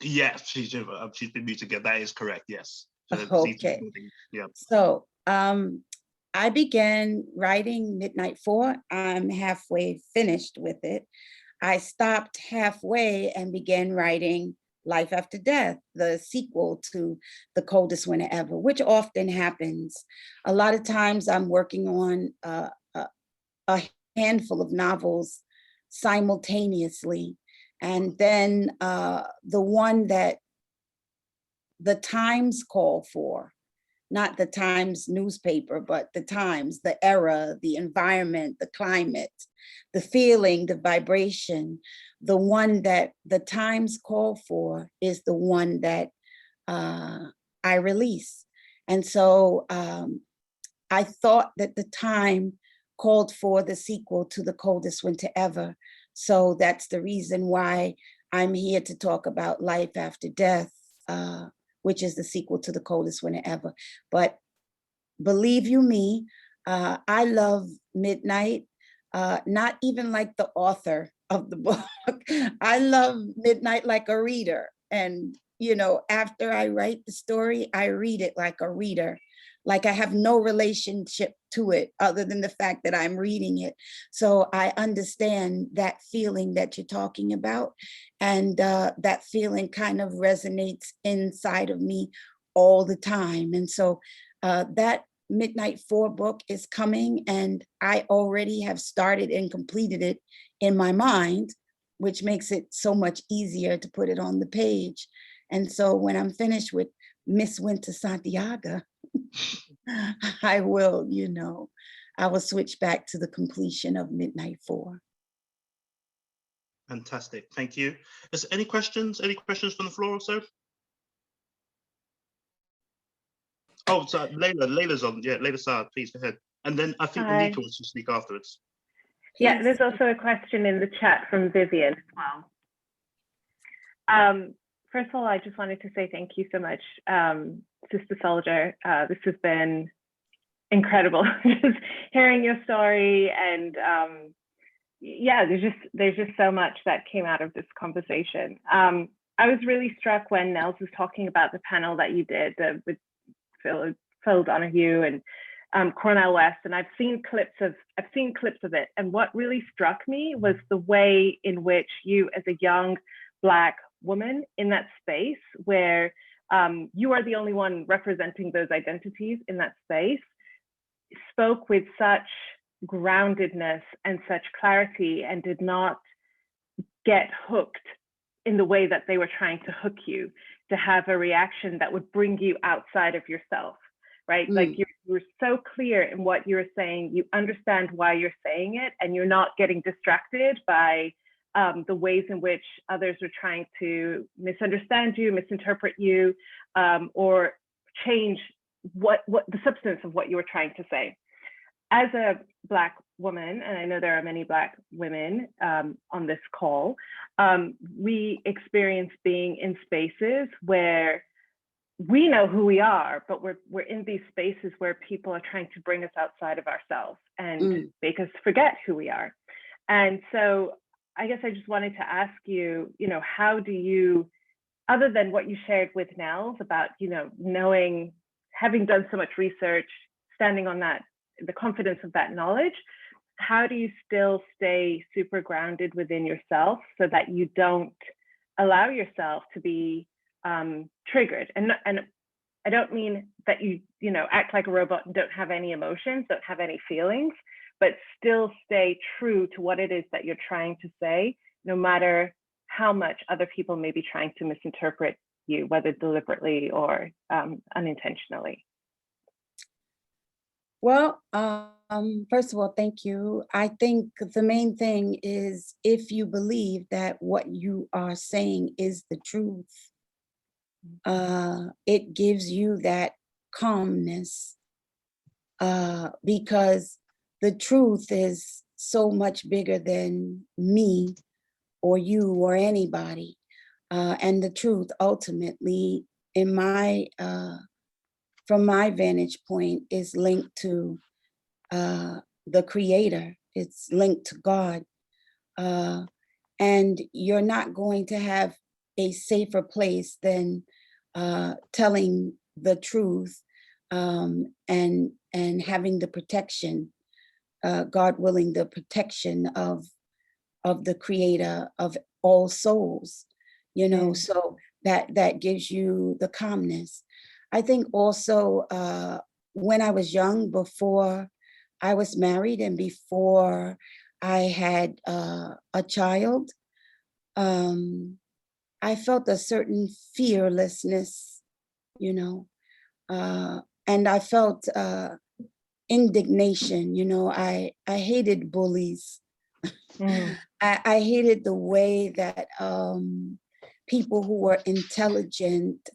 Yes, she's been muted again. That is correct. Yes. So Okay. Yeah. So I began writing Midnight 4. I'm halfway finished with it. I stopped halfway and began writing Life After Death, the sequel to The Coldest Winter Ever, which often happens. A lot of times I'm working on a handful of novels simultaneously. And then the one that the Times call for, not the Times newspaper, but the Times, the era, the environment, the climate, the feeling, the vibration, the one that the Times call for is the one that I release. And so I thought that the time called for the sequel to The Coldest Winter Ever. So that's the reason why I'm here to talk about Life After Death, which is the sequel to The Coldest Winter Ever. But believe you me, I love Midnight, not even like the author of the book. I love Midnight like a reader. And, you know, after I write the story, I read it like a reader. Like I have no relationship to it other than the fact that I'm reading it. So I understand that feeling that you're talking about. And that feeling kind of resonates inside of me all the time. And so that Midnight 4 book is coming, and I already have started and completed it in my mind, which makes it so much easier to put it on the page. And so when I'm finished with Miss Winter Santiago, I will, you know, I will switch back to the completion of Midnight 4. Fantastic. Thank you. Is there any questions? Any questions from the floor or so? Oh, so Layla's on. Yeah, Layla Saad, please go ahead. And then I think Anika wants to speak afterwards. Yeah, there's also a question in the chat from Vivian as well. First of all, I just wanted to say thank you so much, Sister Souljah. This has been incredible, just hearing your story, and yeah, there's just so much that came out of this conversation. I was really struck when Nels was talking about the panel that you did with Phil Donahue and Cornel West, and I've seen clips of it. And what really struck me was the way in which you, as a young Black woman in that space, where you are the only one representing those identities in that space, spoke with such groundedness and such clarity, and did not get hooked in the way that they were trying to hook you, to have a reaction that would bring you outside of yourself, right? Like you were so clear in what you were saying, you understand why you're saying it, and you're not getting distracted by the ways in which others are trying to misunderstand you, misinterpret you, or change what the substance of what you were trying to say. as a Black woman, and I know there are many Black women on this call, we experience being in spaces where we know who we are, but we're in these spaces where people are trying to bring us outside of ourselves and make us forget who we are. And so I guess I just wanted to ask you, how do you, other than what you shared with Nels about, knowing, having done so much research, standing on that, the confidence of that knowledge, how do you still stay super grounded within yourself so that you don't allow yourself to be triggered? And I don't mean that you act like a robot and don't have any emotions, don't have any feelings, but still stay true to what it is that you're trying to say, no matter how much other people may be trying to misinterpret you, whether deliberately or unintentionally. Well, first of all, thank you. I think the main thing is if you believe that what you are saying is the truth, it gives you that calmness, because the truth is so much bigger than me or you or anybody. And the truth ultimately, from my vantage point, is linked to the Creator. It's linked to God. And you're not going to have a safer place than telling the truth, and having the protection, God willing, the protection of the Creator of all souls, so that gives you the calmness. I think also when I was young, before I was married and before I had a child, I felt a certain fearlessness, and I felt indignation. I hated bullies. I hated the way that people who were intelligent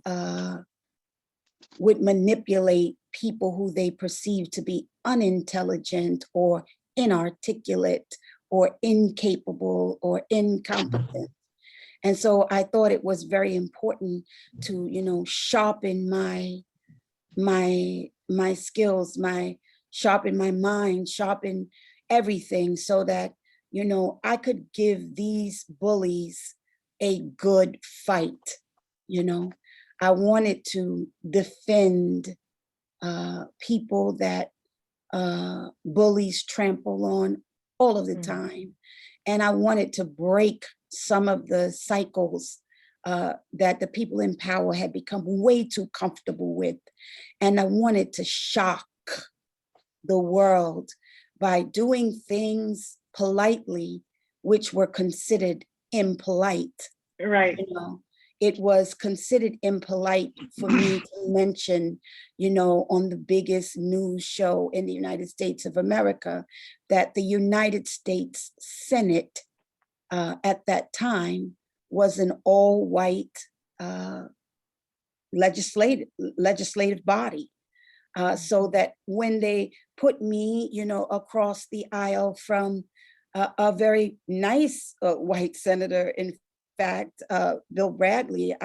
would manipulate people who they perceived to be unintelligent or inarticulate or incapable or incompetent. And so I thought it was very important to, sharpen my skills, sharpen my mind, sharpen everything so that, I could give these bullies a good fight. I wanted to defend people that bullies trample on all of the time. And I wanted to break some of the cycles that the people in power had become way too comfortable with. And I wanted to shock the world by doing things politely, which were considered impolite. Right. It was considered impolite for me to mention, on the biggest news show in the United States of America, that the United States Senate at that time was an all-white legislative body. So that when they put me, across the aisle from a very nice white senator, in fact, Bill Bradley,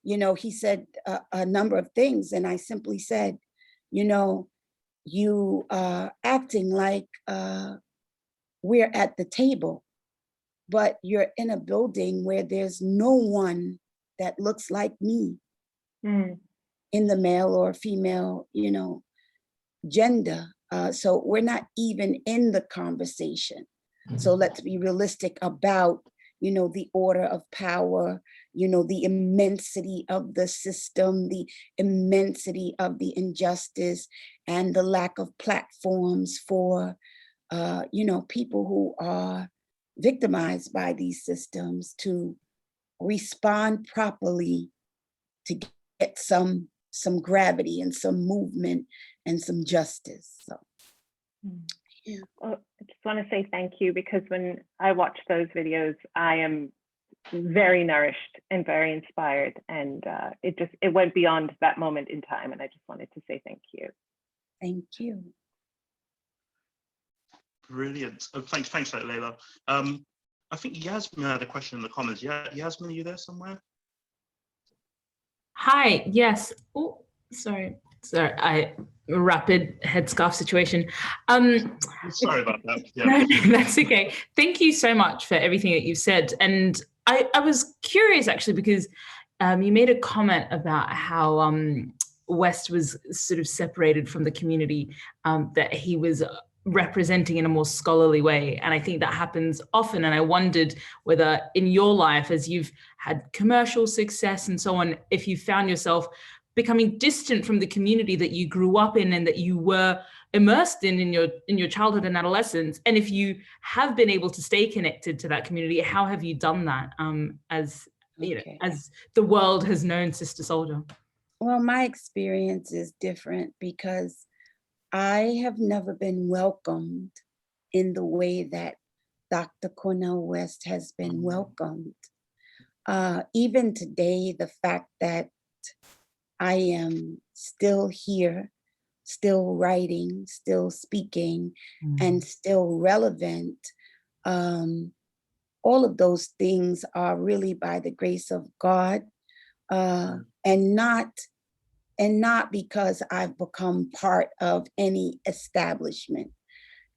he said a number of things, and I simply said, you are acting like we're at the table, but you're in a building where there's no one that looks like me in the male or female, gender. So we're not even in the conversation. So let's be realistic about, the order of power, the immensity of the system, the immensity of the injustice, and the lack of platforms for, people who are victimized by these systems to respond properly, to get some gravity and some movement and some justice. So, yeah. Well, I just want to say thank you, because when I watch those videos, I am very nourished and very inspired, and it went beyond that moment in time, and I just wanted to say thank you. Thank you. Brilliant. Oh, thanks for that, Layla. I think Yasmin had a question in the comments. Yeah, Yasmin, are you there somewhere? Hi, yes. Oh, sorry, rapid headscarf situation. Sorry about that. Yeah. That's okay. Thank you so much for everything that you've said. And I was curious actually, because you made a comment about how West was sort of separated from the community that he was representing in a more scholarly way. And I think that happens often. And I wondered whether in your life, as you've had commercial success and so on, if you found yourself becoming distant from the community that you grew up in and that you were immersed in your childhood and adolescence. And if you have been able to stay connected to that community, how have you done that as you know, as the world has known Sister Souljah? Well, my experience is different because I have never been welcomed in the way that Dr. Cornel West has been welcomed. Even today, the fact that I am still here, still writing, still speaking, and still relevant, all of those things are really by the grace of God, and not because I've become part of any establishment.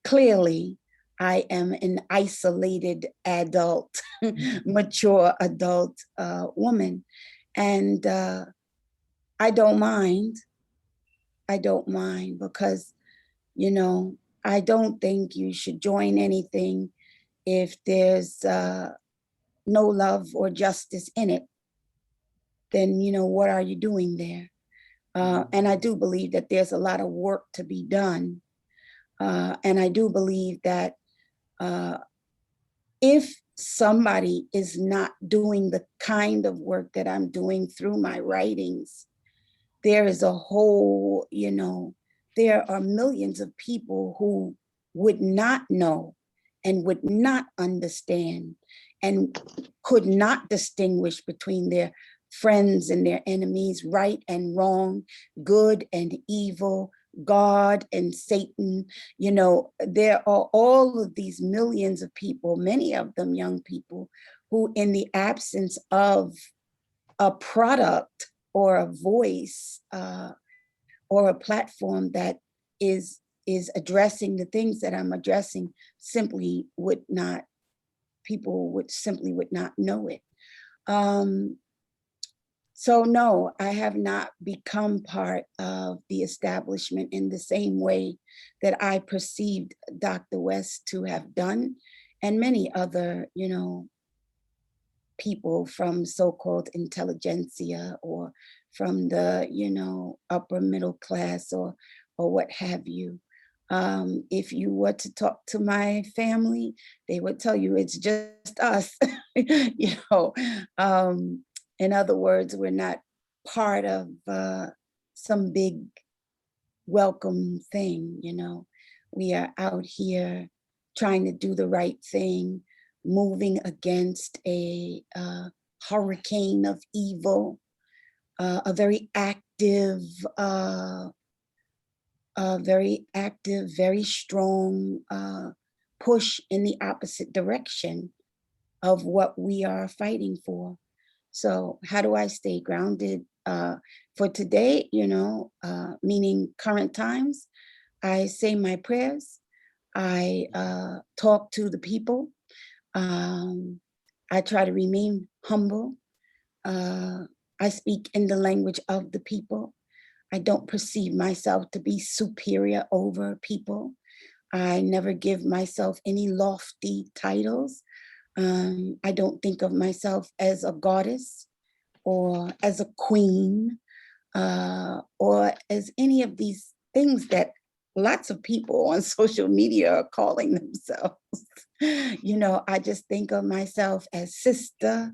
Clearly, I am an isolated adult, mature adult woman. And I don't mind. I don't mind because, you know, I don't think you should join anything if there's no love or justice in it. Then, you know, what are you doing there? And I do believe that there's a lot of work to be done. And I do believe that if somebody is not doing the kind of work that I'm doing through my writings, there is a whole, you know, there are millions of people who would not know and would not understand and could not distinguish between their friends and their enemies, right and wrong, good and evil, God and Satan. You know, there are all of these millions of people, many of them young people, who in the absence of a product or a voice or a platform that is addressing the things that I'm addressing, simply would not, people would simply would not know it. So no, I have not become part of the establishment in the same way that I perceived Dr. West to have done, and many other, you know, people from so-called intelligentsia or from the, you know, upper middle class or what have you. If you were to talk to my family, they would tell you it's just us, you know. In other words, we're not part of some big welcome thing, you know. We are out here trying to do the right thing, moving against a hurricane of evil, a very active, very strong push in the opposite direction of what we are fighting for. So how do I stay grounded? For today, you know, meaning current times, I say my prayers. I talk to the people. I try to remain humble. I speak in the language of the people. I don't perceive myself to be superior over people. I never give myself any lofty titles. I don't think of myself as a goddess or as a queen or as any of these things that lots of people on social media are calling themselves. You know, I just think of myself as Sister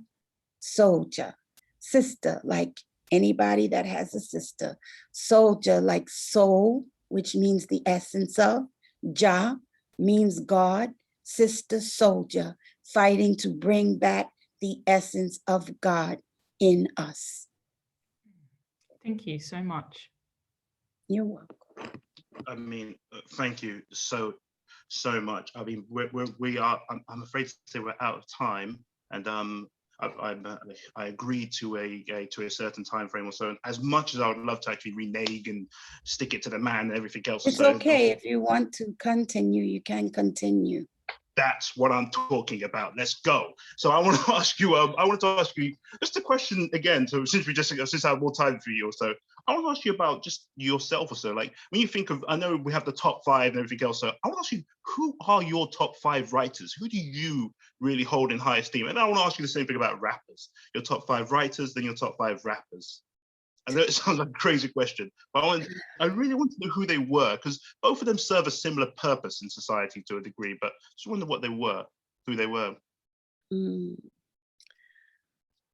Souljah. Sister, like anybody that has a sister. Souljah, like soul, which means the essence of. Jah means God. Sister Souljah, fighting to bring back the essence of God in us. Thank you so much. You're welcome. I mean, thank you. So so much. I mean, we are. I'm afraid to say we're out of time, and I agreed to a certain time frame or so. As much as I would love to actually renege and stick it to the man and everything else. It's so okay. If you want to continue, you can continue. That's what I'm talking about. Let's go. So I want to ask you. I wanted to ask you just a question again. So since I have more time for you, or so, I want to ask you about just yourself, or so. Like when you think of, I know we have the top 5 and everything else. So I want to ask you, who are your top 5 writers? Who do you really hold in high esteem? And I want to ask you the same thing about rappers. Your top 5 writers, then your top 5 rappers. I know it sounds like a crazy question, but I really want to know who they were, because both of them serve a similar purpose in society to a degree, but just wonder what they were, who they were.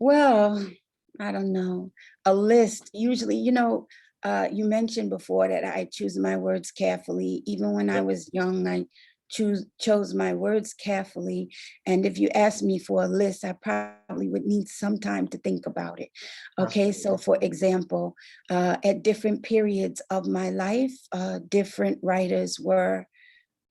Well, I don't know. A list, usually, you mentioned before that I choose my words carefully. Even when I was young, I chose my words carefully. And if you asked me for a list, I probably would need some time to think about it. Okay, so for example, at different periods of my life, different writers were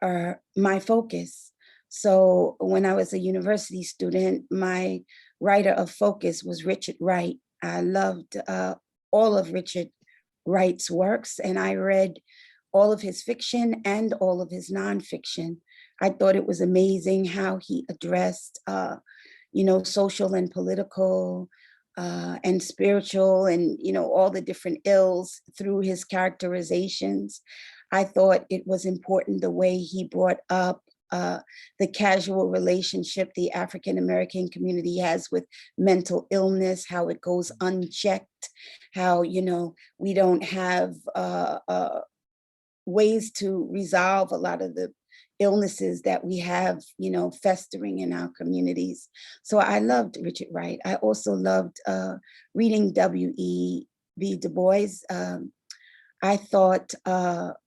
my focus. So when I was a university student, my writer of focus was Richard Wright. I loved all of Richard Wright's works, and I read all of his fiction and all of his nonfiction. I thought it was amazing how he addressed, social and political and spiritual and, all the different ills through his characterizations. I thought it was important the way he brought up the casual relationship the African-American community has with mental illness, how it goes unchecked, how, we don't have ways to resolve a lot of the illnesses that we have, festering in our communities. So I loved Richard Wright. I also loved reading W.E.B. Du Bois. I thought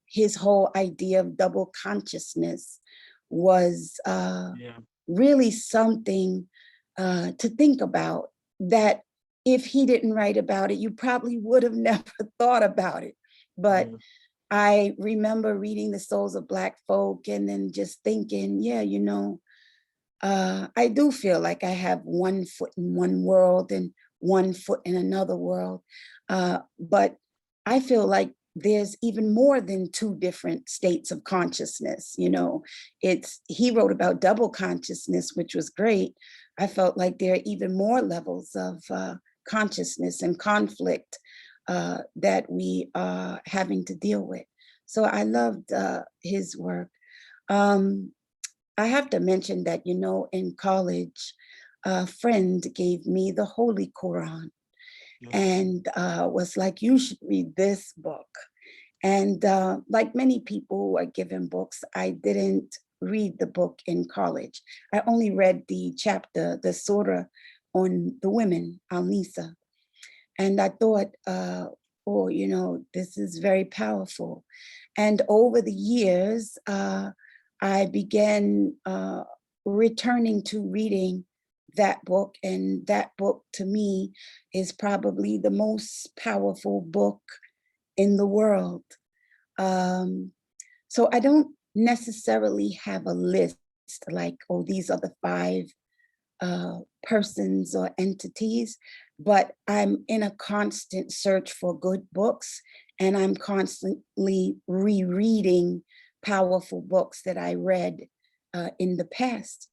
his whole idea of double consciousness was really something to think about, that if he didn't write about it, you probably would have never thought about it. But I remember reading The Souls of Black Folk and then just thinking, I do feel like I have one foot in one world and one foot in another world. But I feel like there's even more than 2 different states of consciousness. He wrote about double consciousness, which was great. I felt like there are even more levels of consciousness and conflict that we are having to deal with. So I loved his work. I have to mention that, in college, a friend gave me the Holy Quran and was like, you should read this book. And like many people who are given books, I didn't read the book in college. I only read the chapter, the surah on the women, Al-Nisa. And I thought, this is very powerful. And over the years, I began returning to reading that book. And that book to me is probably the most powerful book in the world. So I don't necessarily have a list like, oh, these are the 5 persons or entities, but I'm in a constant search for good books, and I'm constantly rereading powerful books that I read in the past.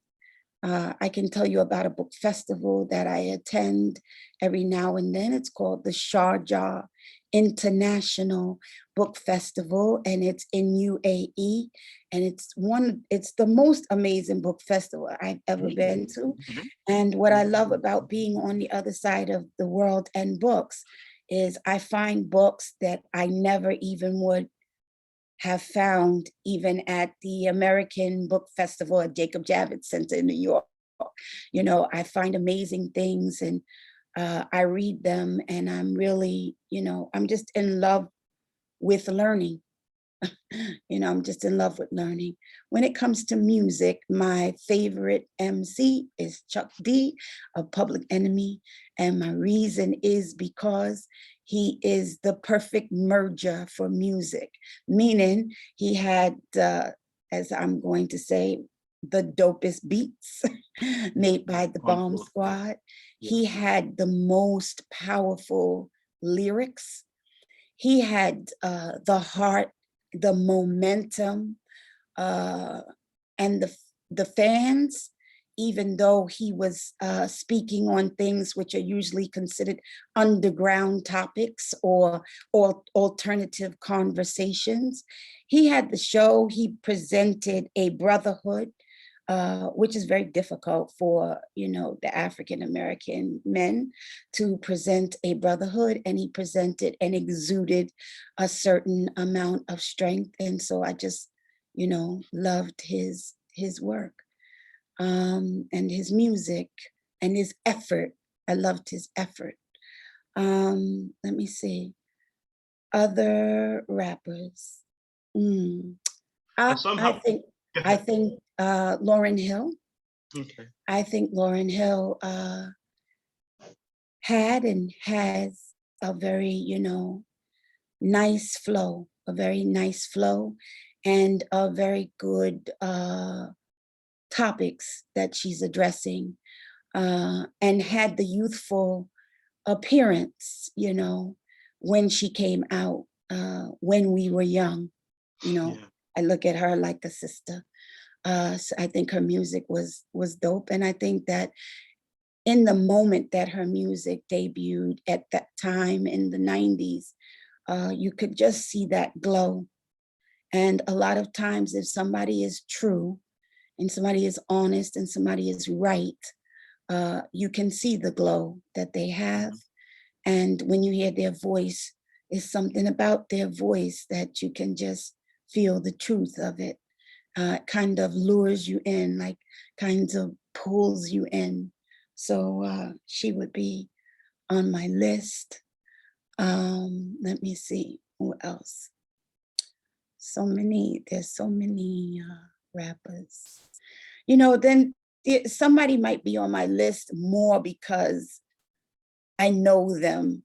I can tell you about a book festival that I attend every now and then. It's called the Souljah International Book Festival, and it's in UAE, and it's the most amazing book festival I've ever been to. And what I love about being on the other side of the world and books is I find books that I never even would have found even at the American Book Festival at Jacob Javits Center in New York. I find amazing things, and I read them, and I'm really, I'm just in love with learning. I'm just in love with learning. When it comes to music, my favorite MC is Chuck D of Public Enemy. And my reason is because he is the perfect merger for music, meaning he had as I'm going to say, the dopest beats made by the Bomb Wonderful. Squad. Yeah. He had the most powerful lyrics. He had the heart, the momentum, and the fans, even though he was speaking on things which are usually considered underground topics or alternative conversations. He had the show, he presented a brotherhood, which is very difficult for, the African-American men to present a brotherhood, and he presented and exuded a certain amount of strength. And so I just, loved his work, and his music and his effort. I loved his effort. Let me see. Other rappers. I somehow- think Lauryn Hill. Okay. I think Lauryn Hill had and has a very, nice flow, and a very good topics that she's addressing, and had the youthful appearance, when she came out, when we were young. Yeah. I look at her like a sister. So I think her music was dope. And I think that in the moment that her music debuted at that time in the 90s, you could just see that glow. And a lot of times if somebody is true and somebody is honest and somebody is right, you can see the glow that they have. And when you hear their voice, it's something about their voice that you can just feel the truth of it. Kind of lures you in, like kinds of pulls you in. So she would be on my list. Let me see, who else? There's so many rappers. Then somebody might be on my list more because I know them.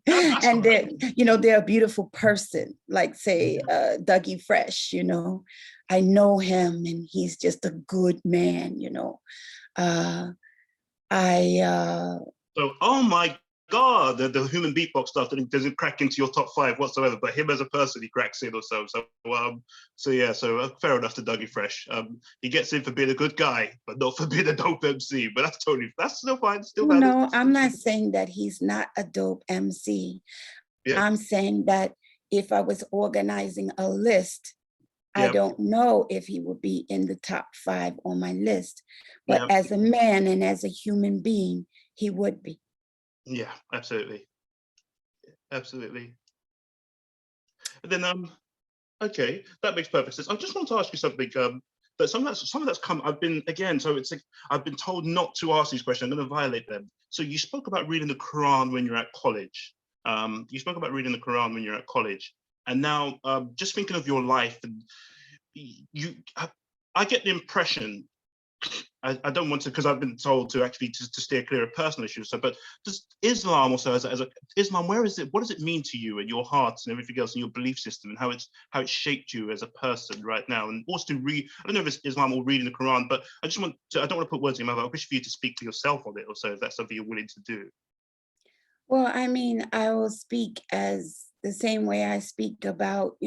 And they're a beautiful person, like say Dougie Fresh, I know him and he's just a good man, So, oh my God, the human beatbox stuff doesn't crack into your top 5 whatsoever, but him as a person, he cracks in or so. So fair enough to Dougie Fresh. He gets in for being a good guy, but not for being a dope MC. But that's still fine. Still valid. No, I'm not saying that he's not a dope MC. Yeah. I'm saying that if I was organizing a list, I Yeah. don't know if he would be in the top 5 on my list, but Yeah. as a man and as a human being, he would be. Yeah, absolutely. Absolutely. And then, okay, that makes perfect sense. I just want to ask you something. That some of that's come. I've been told not to ask these questions. I'm going to violate them. So you spoke about reading the Quran when you're at college. And now just thinking of your life, and I get the impression. I don't want to, because I've been told to actually to steer clear of personal issues. So, but does Islam also, as a Islam, where is it? What does it mean to you and your heart and everything else in your belief system, and how it's shaped you as a person right now? And also to read, I don't know if it's Islam or reading the Quran, but I don't want to put words in your mouth. I wish for you to speak for yourself on it, or so, if that's something you're willing to do. Well, I mean, I will speak as the same way I speak about,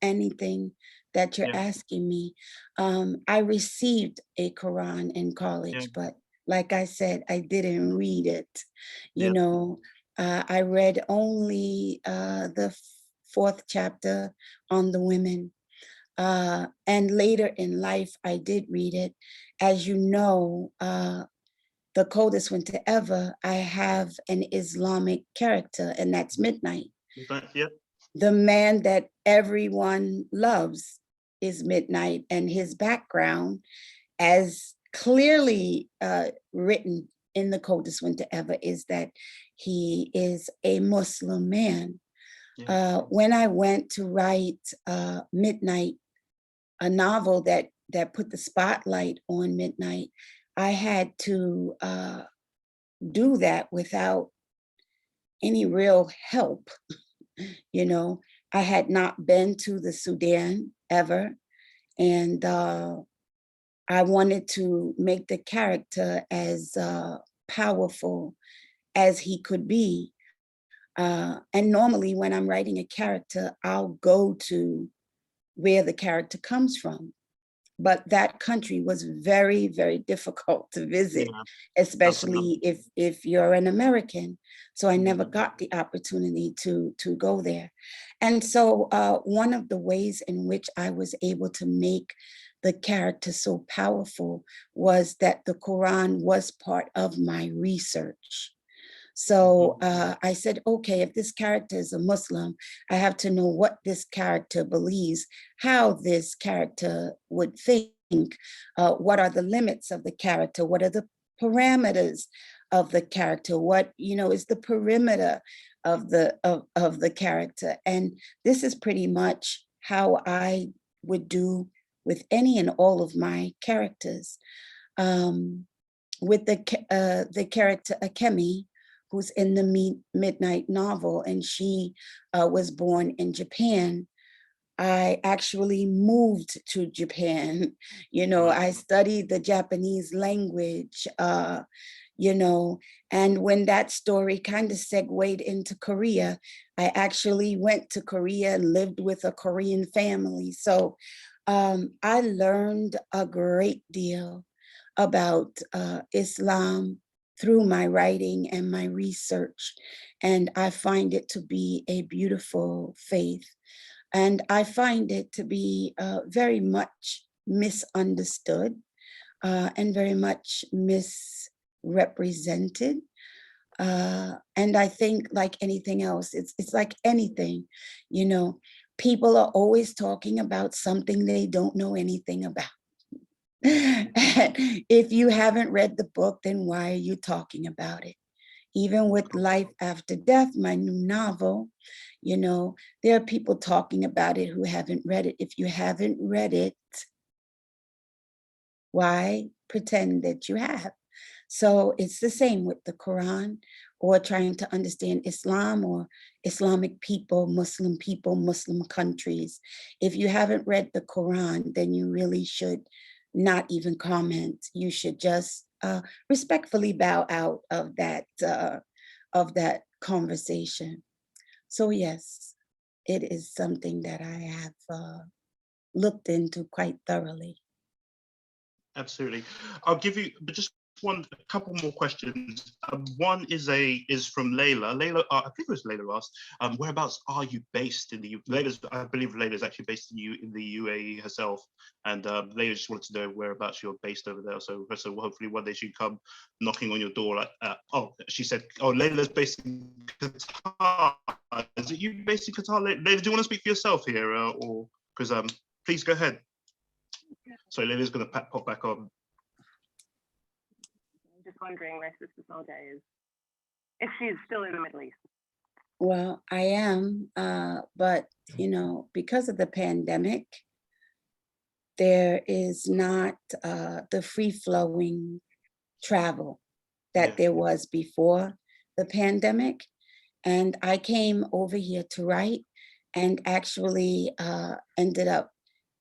anything that you're asking me. I received a Quran in college, but like I said, I didn't read it. I read only the 4th chapter on the women. And later in life, I did read it. As you know, the coldest winter ever, I have an Islamic character, and that's Midnight. Yep. The man that everyone loves is Midnight, and his background, as clearly written in the coldest winter ever, is that he is a Muslim man. Yeah. When I went to write Midnight, a novel that put the spotlight on Midnight, I had to do that without any real help. I had not been to the Sudan ever. And I wanted to make the character as powerful as he could be. And normally when I'm writing a character, I'll go to where the character comes from. But that country was very, very difficult to visit, especially if you're an American. So I never got the opportunity to go there. And so one of the ways in which I was able to make the character so powerful was that the Quran was part of my research. So I said, okay, if this character is a Muslim, I have to know what this character believes, how this character would think, what are the limits of the character, what are the parameters of the character, what is the perimeter of the character. And this is pretty much how I would do with any and all of my characters. With the character Akemi, who's in the Midnight novel, and she was born in Japan. I actually moved to Japan. I studied the Japanese language, and when that story kind of segued into Korea, I actually went to Korea and lived with a Korean family. So I learned a great deal about Islam through my writing and my research. And I find it to be a beautiful faith. And I find it to be very much misunderstood and very much misrepresented. And I think like anything else, it's like anything, people are always talking about something they don't know anything about. If you haven't read the book, then why are you talking about it? Even with Life After Death, my new novel, there are people talking about it who haven't read it. If you haven't read it, why pretend that you have? So it's the same with the Quran, or trying to understand Islam or Islamic people, Muslim countries. If you haven't read the Quran, then you really should not even comment. You should just respectfully bow out of that conversation. So yes, it is something that I have looked into quite thoroughly. Absolutely. I'll give you just a couple more questions. One is from Layla. Layla, I think it was Layla asked, whereabouts are you based in the I believe Layla is actually based in the UAE herself, and Layla just wanted to know whereabouts you're based over there. So hopefully one day she can come knocking on your door. She said, Layla's based in Qatar. Is it you based in Qatar? Layla, do you want to speak for yourself here, or because please go ahead. So Layla's going to pop back on. I'm just wondering where Sister Souljah is, if she's still in the Middle East. Well, I am, but because of the pandemic, there is not the free-flowing travel that there was before the pandemic. And I came over here to write and actually ended up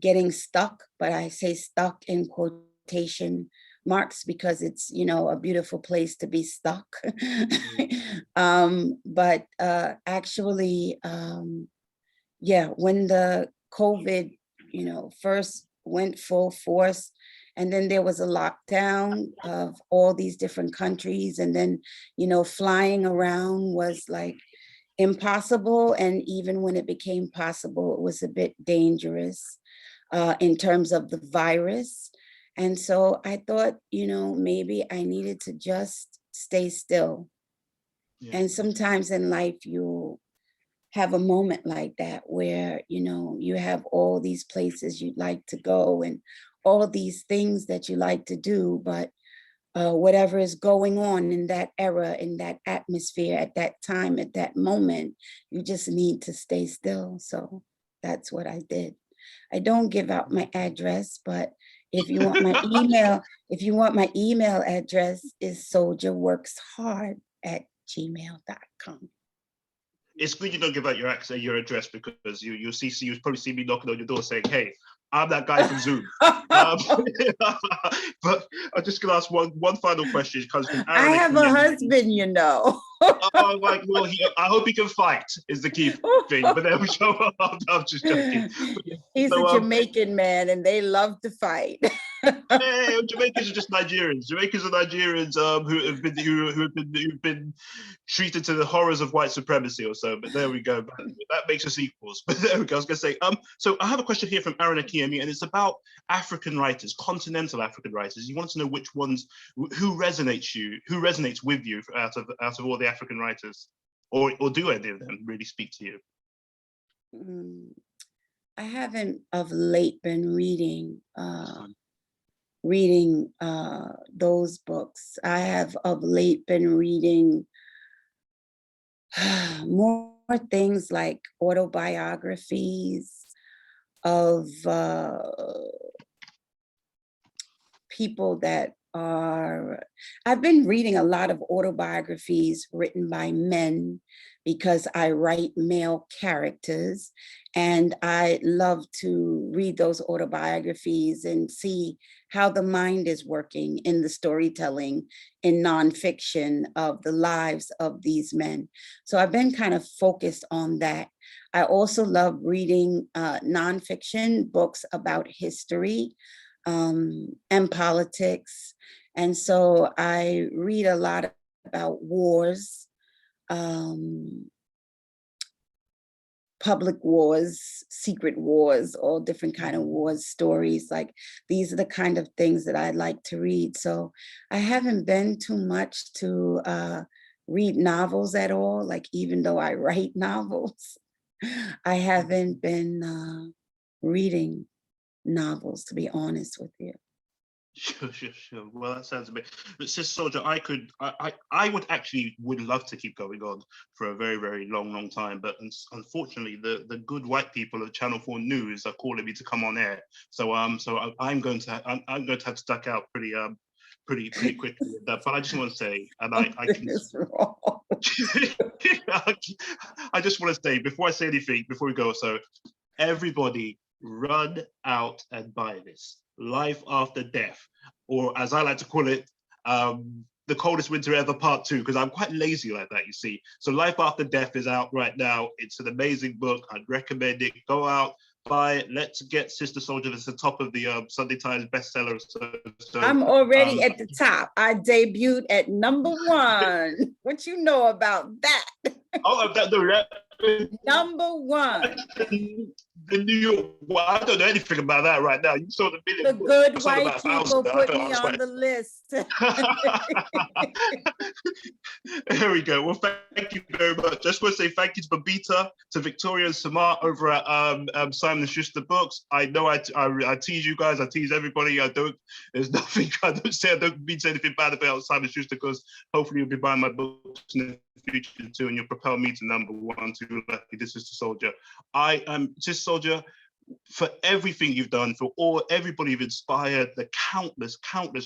getting stuck, but I say stuck in quotation marks because it's, a beautiful place to be stuck. But actually, when the COVID, first went full force, and then there was a lockdown of all these different countries, and then, flying around was like impossible. And even when it became possible, it was a bit dangerous in terms of the virus. And so I thought, maybe I needed to just stay still. Yeah. And sometimes in life, you'll have a moment like that where, you have all these places you'd like to go and all of these things that you like to do, but whatever is going on in that era, in that atmosphere, at that time, at that moment, you just need to stay still. So that's what I did. I don't give out my address, but if you want my email, address is soljahworkshard@gmail.com. It's good you don't give out your address because you'll probably see me knocking on your door saying, hey, I'm that guy from Zoom. But I'm just going to ask one final question. It comes from I Aaron. have a husband, you know. Oh, like, well, I hope he can fight is the key thing. But there we go. I'm just joking. He's a Jamaican man, and they love to fight. Hey, Jamaicans are just Nigerians. Jamaicans are Nigerians who've been treated to the horrors of white supremacy or so. But there we go. But that makes us equals. But there we go. I was going to say. So I have a question here from Aaron Akiemi, and it's about African writers, continental African writers. You want to know which ones, who resonates with you out of all the African writers, or do any of them really speak to you? I haven't of late been reading those books. I have of late been reading more things like autobiographies of people that are, I've been reading a lot of autobiographies written by men because I write male characters, and I love to read those autobiographies and see how the mind is working in the storytelling in nonfiction of the lives of these men. So I've been kind of focused on that. I also love reading nonfiction books about history and politics. And so I read a lot about wars, public wars, secret wars, all different kind of wars stories. Like, these are the kind of things that I like to read. So I haven't been too much to read novels at all. Like, even though I write novels, I haven't been reading novels, to be honest with you. Sure. Well, that sounds a bit. But Sister Souljah, I would love to keep going on for a very, very long time. But unfortunately, the good white people of Channel 4 News are calling me to come on air. So I'm going to have to duck out pretty quickly with that. But I just want to say, and I just want to say, before I say anything, before we go, so everybody run out and buy this. Life After Death, or as I like to call it, The Coldest Winter Ever Part 2, because I'm quite lazy like that, you see. So Life After Death is out right now. It's an amazing book. I'd recommend it. Go out, buy it. Let's get Sister Souljah at the top of the Sunday Times bestseller. So I'm already at the top. I debuted at #1. What you know about that? Oh, Number 1. The New York. Well, I don't know anything about that right now. You saw the million. The good white people put me on the list. There we go. Well, thank you very much. I just want to say thank you to Babita, to Victoria and Samar over at Simon & Schuster Books. I know I tease you guys. I tease everybody. There's nothing. I don't mean to say anything bad about Simon & Schuster, because hopefully you'll be buying my books in the future too, and you'll propel me to #1 too. Lucky this is Sister Souljah. I am Sister Souljah, for everything you've done, for everybody you've inspired, the countless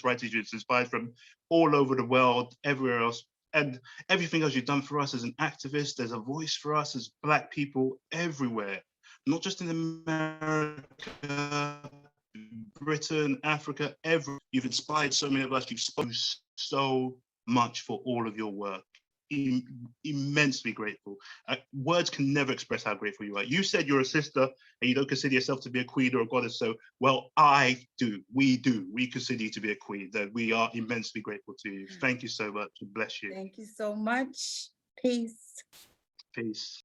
writers you've inspired from all over the world, everywhere else, and everything else you've done for us as an activist, as a voice for us as Black people everywhere, not just in America, Britain, Africa, you've inspired so many of us. You've spoken so much for all of your work. Immensely grateful. Words can never express how grateful you are. You said you're a sister and you don't consider yourself to be a queen or a goddess. So, well, I do. We consider you to be a queen. That we are immensely grateful to you. Thank you so much. Bless you. Thank you so much. Peace. Peace.